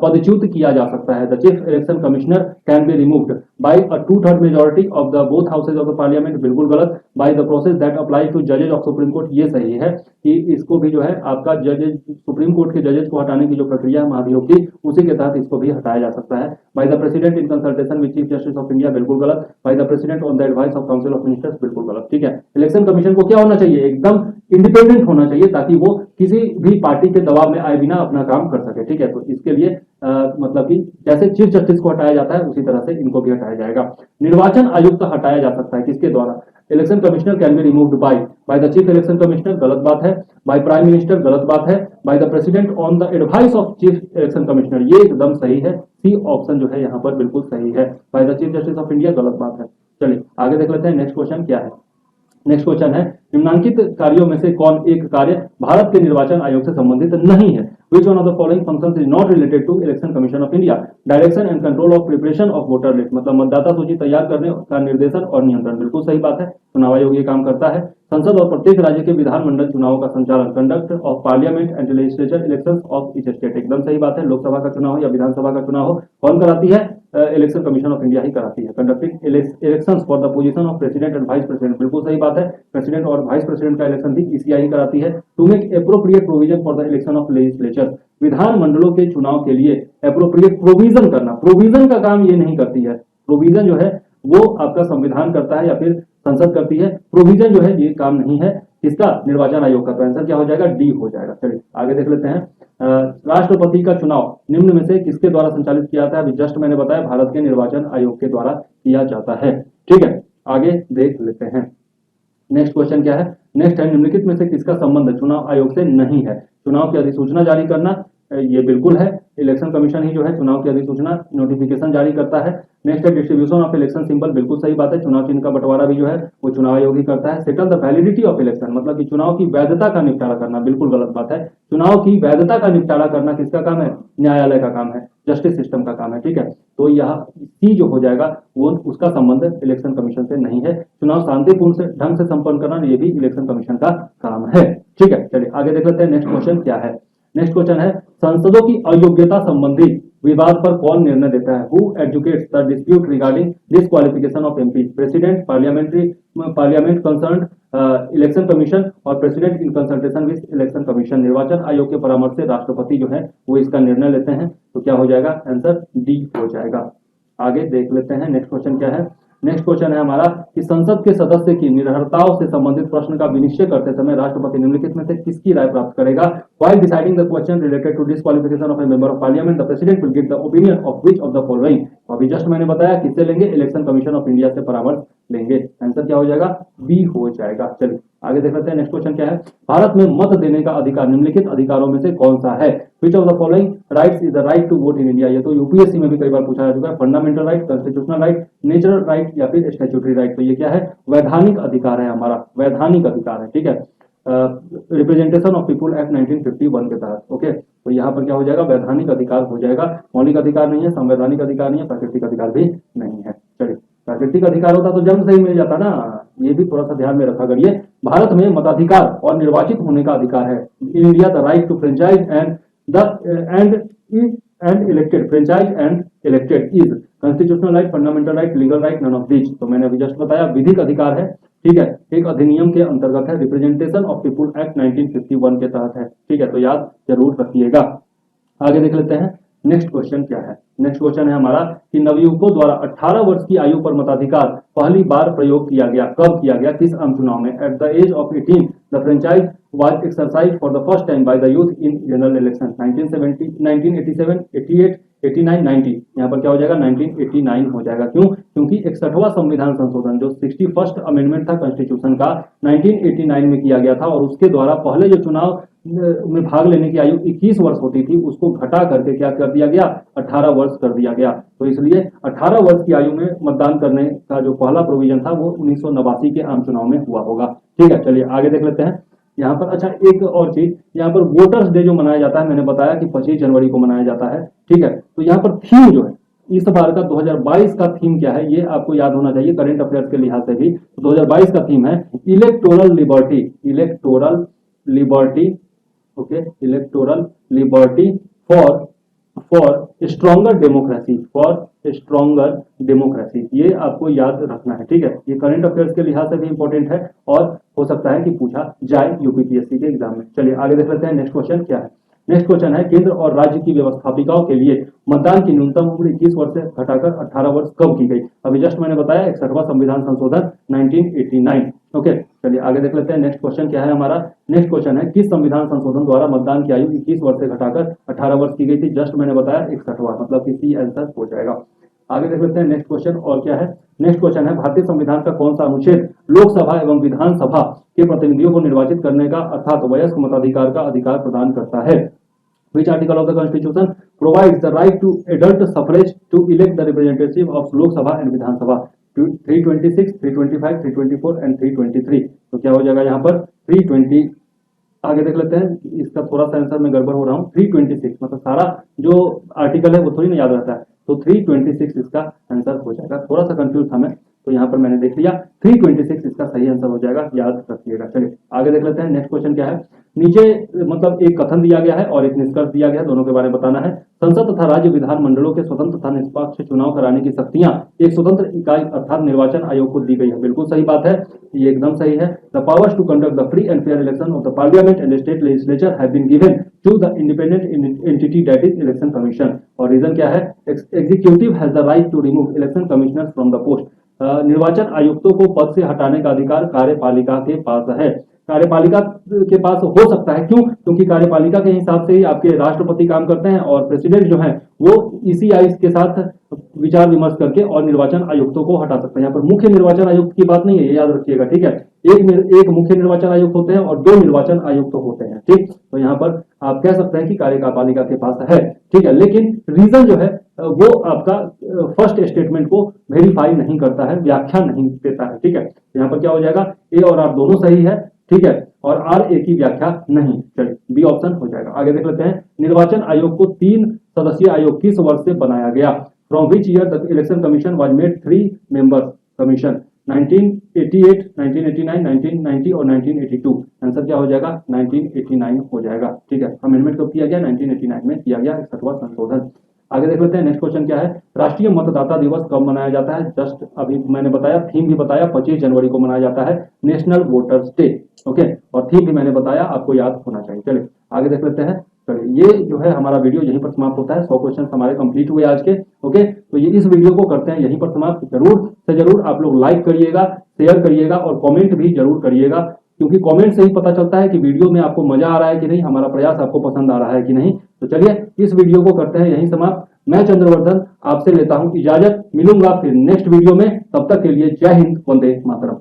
पदच्युत किया जा सकता है। The chief election commissioner can be removed by a 2/3 majority of the both houses of the parliament, बिल्कुल गलत। By the process that apply to जजेज ऑफ सुप्रीम कोर्ट, ये सही है कि इसको भी जो है आपका जजेज, सुप्रीम कोर्ट के जजेज को हटाने की जो प्रक्रिया है महाभियोग की, उसी के तहत इसको भी हटाया जा सकता है। Bye the president in consultation with chief justice of India, बिल्कुल गलत। By the president on the advice of council of ministers, बिल्कुल गलत। ठीक है, इलेक्शन कमीशन को क्या होना चाहिए? एकदम इंडिपेंडेंट होना चाहिए, ताकि वो किसी भी पार्टी के दबाव में आए बिना अपना काम कर सके। ठीक है, तो इसके लिए मतलब कि जैसे चीफ जस्टिस को हटाया जाता है, उसी तरह से इनको भी हटाया जाएगा। निर्वाचन आयुक्त हटाया जा सकता है किसके द्वारा? Election commissioner can be removed by the chief election commissioner, गलत बात है। बाय प्राइम मिनिस्टर, गलत बात है। Bye the president on the advice of chief election commissioner, ये एकदम सही है। सी ऑप्शन जो है यहाँ पर बिल्कुल सही है। By the chief justice of India, गलत बात है। चलिए आगे देख लेते हैं। नेक्स्ट क्वेश्चन क्या है? नेक्स्ट क्वेश्चन है, निम्नलिखित कार्यों में से कौन एक कार्य भारत के निर्वाचन आयोग से संबंधित नहीं है? Which one of the following functions is not related to Election Commission of India? Direction and control of preparation of voter list, मतलब मतदाता सूची तैयार करने का निर्देशन और नियंत्रण, बिल्कुल सही बात है। चुनाव आयोग ये काम करता है। संसद और प्रत्येक राज्य के विधानमंडल चुनावों का संचालन, conduct of parliament and legislature elections of each state, एकदम सही बात है। लोकसभा का चुनाव हो या विधानसभा का चुनाव हो, कौन कराती है? इलेक्शन कमीशन ऑफ इंडिया ही कराती है। Conducting elections for the position of president and vice president, बिल्कुल सही बात है। प्रेसिडेंट और वाइस प्रेसिडेंट का इलेक्शन भी ईसीआई ही कराती है। To make appropriate provision for the election of legislature, विधानमंडलों के चुनाव के लिए एप्रोप्रिएट प्रोविजन करना, प्रोविजन का काम ये नहीं करती है। प्रोविजन जो है वो आपका संविधान करता है या फिर संसद करती है। प्रोविजन जो है ये काम नहीं है किसका? निर्वाचन आयोग का। तो आंसर क्या हो जाएगा? डी हो जाएगा। चलिए आगे देख लेते हैं। राष्ट्रपति का चुनाव निम्न में से किसके द्वारा संचालित किया जाता है? अभी जस्ट मैंने बताया, भारत के निर्वाचन आयोग के द्वारा किया जाता है। ठीक है, आगे देख लेते हैं। नेक्स्ट क्वेश्चन क्या है? नेक्स्ट है, निम्नलिखित में से किसका संबंध चुनाव आयोग से नहीं है? चुनाव की अधिसूचना जारी करना, ये बिल्कुल है। इलेक्शन कमीशन ही जो है चुनाव की अधिसूचना नोटिफिकेशन जारी करता है। नेक्स्ट है, डिस्ट्रीब्यूशन ऑफ इलेक्शन सिंबल, बिल्कुल सही बात है। चुनाव चिन्ह का बंटवारा भी जो है वो चुनाव आयोग ही करता है। Settle the validity of election, मतलब कि चुनाव की वैधता का निपटारा करना, बिल्कुल गलत बात है। चुनाव की वैधता का निपटारा करना किसका काम है? न्यायालय का काम है, जस्टिस सिस्टम का काम है। ठीक है, तो यह सी जो हो जाएगा वो उसका संबंध इलेक्शन कमीशन से नहीं है। चुनाव शांतिपूर्ण से ढंग से संपन्न करना, ये भी इलेक्शन कमीशन का काम है। ठीक है, चलिए आगे देख लेते हैं। नेक्स्ट क्वेश्चन क्या है? नेक्स्ट क्वेश्चन है, संसदों की अयोग्यता संबंधी विवाद पर कौन निर्णय देता है? Who adjudicates the dispute regarding disqualification of MP? President, parliament concern, election commission और president in consultation with election commission. निर्वाचन आयोग के परामर्श से राष्ट्रपति जो है वो इसका निर्णय लेते हैं। तो क्या हो जाएगा? आंसर डी हो जाएगा। आगे देख लेते हैं। नेक्स्ट क्वेश्चन क्या है? नेक्स्ट क्वेश्चन है हमारा कि संसद के सदस्य की निरर्हताओं से संबंधित प्रश्न का विनिश्चय करते समय राष्ट्रपति निम्नलिखित में से किसकी राय प्राप्त करेगा? While deciding the question related to disqualification of a member of parliament, the president will get the opinion of which of the following? अभी जस्ट मैंने बताया किससे लेंगे? इलेक्शन कमीशन ऑफ इंडिया से परामर्श लेंगे। आंसर क्या हो जाएगा? बी हो जाएगा। चलिए आगे देख लेते हैं। नेक्स्ट क्वेश्चन क्या है? भारत में मत देने का अधिकार निम्नलिखित अधिकारों में से कौन सा है? Which of the following rights is the right to vote in India? ये तो यूपीएससी में भी कई बार पूछा जा चुका है। Fundamental right, constitutional right, natural right या फिर स्टैट्यूटरी राइट। तो ये क्या है? वैधानिक अधिकार है हमारा, वैधानिक अधिकार है। ठीक है, रिप्रेजेंटेशन ऑफ पीपुल एक्ट 1951 के तहत। ओके, तो यहाँ पर क्या हो जाएगा? वैधानिक अधिकार हो जाएगा। मौलिक अधिकार नहीं है, संवैधानिक अधिकार नहीं है, प्राकृतिक अधिकार भी नहीं है। चलिए, प्राकृतिक अधिकार होता तो जन्म से ही मिल जाता ना, ये भी थोड़ा सा ध्यान में रखा करिए। भारत में मताधिकार और निर्वाचित होने का अधिकार है। In India the right to franchise and elected, franchise and elected is constitutional right, fundamental right, legal right, none of these. तो मैंने अभी जस्ट बताया विधिक अधिकार है। ठीक है, एक अधिनियम के अंतर्गत है, रिप्रेजेंटेशन ऑफ पीपुल एक्ट 1951 के तहत है। ठीक है, तो याद जरूर रखिएगा। आगे देख लेते हैं। नेक्स्ट क्वेश्चन क्या है? नेक्स्ट क्वेश्चन है हमारा कि नवयुवकों द्वारा 18 वर्ष की आयु पर मताधिकार पहली बार प्रयोग किया गया, कब किया गया, किस आम चुनाव में? At the age of 18 the franchise was exercised for the first time by the youth in general elections 1970, 1987, 88, 89, 90। यहाँ पर क्या हो जाएगा? 1989 हो जाएगा। क्यों? क्योंकि 61वां संविधान संशोधन जो 61st अमेंडमेंट था कॉन्स्टिट्यूशन का 1989 में किया गया था और उसके द्वारा पहले जो चुनाव में भाग लेने की आयु 21 वर्ष होती थी, उसको घटा करके क्या कर दिया गया, 18 वर्ष कर दिया गया। तो इसलिए 18 वर्ष की आयु में मतदान करने का जो पहला प्रोविजन था वो 1989 के आम चुनाव में हुआ होगा। ठीक है, चलिए आगे देख लेते हैं। यहाँ पर अच्छा एक और चीज, यहाँ पर वोटर्स डे जो मनाया जाता है, मैंने बताया कि 25 जनवरी को मनाया जाता है। ठीक है, तो यहाँ पर थीम जो है इस बार का 2022 का थीम क्या है, ये आपको याद होना चाहिए करंट अफेयर्स के लिहाज से भी। तो 2022 का थीम है electoral liberty, electoral liberty, okay, electoral liberty for stronger democracy, for stronger democracy, ये आपको याद रखना है। ठीक है, ये करंट अफेयर्स के लिहाज से भी इंपॉर्टेंट है और हो सकता है कि पूछा जाए यूपीपीएससी के एग्जाम में। चलिए आगे देख लेते हैं, नेक्स्ट क्वेश्चन क्या है। नेक्स्ट क्वेश्चन है, केंद्र और राज्य की व्यवस्थापिकाओं के लिए मतदान की न्यूनतम उम्र 21 वर्ष से घटाकर 18 वर्ष कब की गई। अभी जस्ट मैंने बताया 61वां संविधान संशोधन 1989। ओके, चलिए आगे देख लेते हैं, नेक्स्ट क्वेश्चन क्या है हमारा। नेक्स्ट क्वेश्चन है, किस संविधान संशोधन द्वारा मतदान की आयु 21 वर्ष से घटाकर 18 वर्ष की गई थी। जस्ट मैंने बताया 61वां, मतलब कि सी आंसर हो जाएगा। आगे देख लेते हैं नेक्स्ट क्वेश्चन और क्या है। नेक्स्ट क्वेश्चन है, भारतीय संविधान का कौन सा अनुच्छेद लोकसभा एवं विधानसभा के प्रतिनिधियों को निर्वाचित करने का अर्थात वयस्क मताधिकार का अधिकार प्रदान करता है। Which article of the Constitution provides the right to adult suffrage to elect the representative of Lok Sabha and Vidhan Sabha? 326, 325, 324 and 323। तो क्या हो जाएगा यहाँ पर 320। आगे देख लेते हैं, इसका थोड़ा सा आंसर मैं गड़बड़ हो रहा हूँ। 326 मतलब सारा जो आर्टिकल है वो थोड़ी ना याद रहता है, तो 326 इसका आंसर हो जाएगा। थोड़ा सा कंफ्यूज था मैं, तो यहाँ पर मैंने देख लिया 326 इसका सही आंसर हो जाएगा, याद रखिएगा। चलिए आगे देख लेते हैं, नेक्स्ट क्वेश्चन क्या है। नीचे मतलब एक कथन दिया गया है और एक निष्कर्ष दिया गया है, दोनों के बारे में बताना है। संसद तथा राज्य विधान मंडलों के स्वतंत्र तथा निष्पक्ष चुनाव कराने की शक्तियां एक स्वतंत्र इकाई अर्थात निर्वाचन आयोग को दी गई है। बिल्कुल सही बात है, ये एकदम सही है। The powers to conduct the free and fair election of the parliament and state legislature have been given to the independent entity that is election commission. और रीजन क्या है, executive has the right to remove election commissioner from the post. निर्वाचन आयुक्तों को पद से हटाने का अधिकार कार्यपालिका के पास है। कार्यपालिका के पास हो सकता है, क्यों? क्योंकि कार्यपालिका के हिसाब से ही आपके राष्ट्रपति काम करते हैं और प्रेसिडेंट जो है वो ईसीआई के साथ विचार विमर्श करके और निर्वाचन आयुक्तों को हटा सकते हैं। यहाँ पर मुख्य निर्वाचन आयुक्त की बात नहीं है, ये याद रखिएगा। ठीक है, एक मुख्य निर्वाचन आयुक्त होते हैं और 2 निर्वाचन आयुक्त होते हैं। ठीक, तो यहाँ पर आप कह सकते हैं कि कार्यपालिका के पास है। ठीक है, लेकिन रीजन जो है वो आपका फर्स्ट स्टेटमेंट को वेरीफाई नहीं करता है, व्याख्या नहीं देता है। ठीक है, यहाँ पर क्या हो जाएगा, ए और आर दोनों सही है। ठीक है, और आर ए की व्याख्या नहीं। चलिए बी ऑप्शन हो जाएगा। आगे देख लेते हैं, निर्वाचन आयोग को 3 सदस्यीय आयोग किस वर्ष से बनाया गया। From which year the election commission was made 3 members commission. 1988, 1989, 1990 और 1982। आंसर क्या हो जाएगा, 1989 हो जाएगा। ठीक है, अमेंडमेंट कब किया गया, 1989 में किया गया 61वां संशोधन। आगे देख लेते हैं, नेक्स्ट क्वेश्चन क्या है। राष्ट्रीय मतदाता दिवस कब मनाया जाता है। जस्ट अभी मैंने बताया, थीम भी बताया, 25 जनवरी को मनाया जाता है, नेशनल वोटर्स डे। ओके, और थीम भी मैंने बताया, आपको याद होना चाहिए। चलिए आगे देख लेते हैं। चलिए ये जो है हमारा वीडियो यहीं पर समाप्त होता है। 100 क्वेश्चन हमारे कंप्लीट हुए आज के। ओके, तो ये इस वीडियो को करते हैं यहीं पर समाप्त। जरूर से जरूर आप लोग लाइक करिएगा, शेयर करिएगा और कमेंट भी जरूर करिएगा, क्योंकि कमेंट से ही पता चलता है कि वीडियो में आपको मजा आ रहा है कि नहीं, हमारा प्रयास आपको पसंद आ रहा है कि नहीं। तो चलिए इस वीडियो को करते हैं यहीं समाप्त। मैं चंद्रवर्धन आपसे लेता हूं इजाजत, मिलूंगा फिर नेक्स्ट वीडियो में। तब तक के लिए जय हिंद, वंदे मातरम।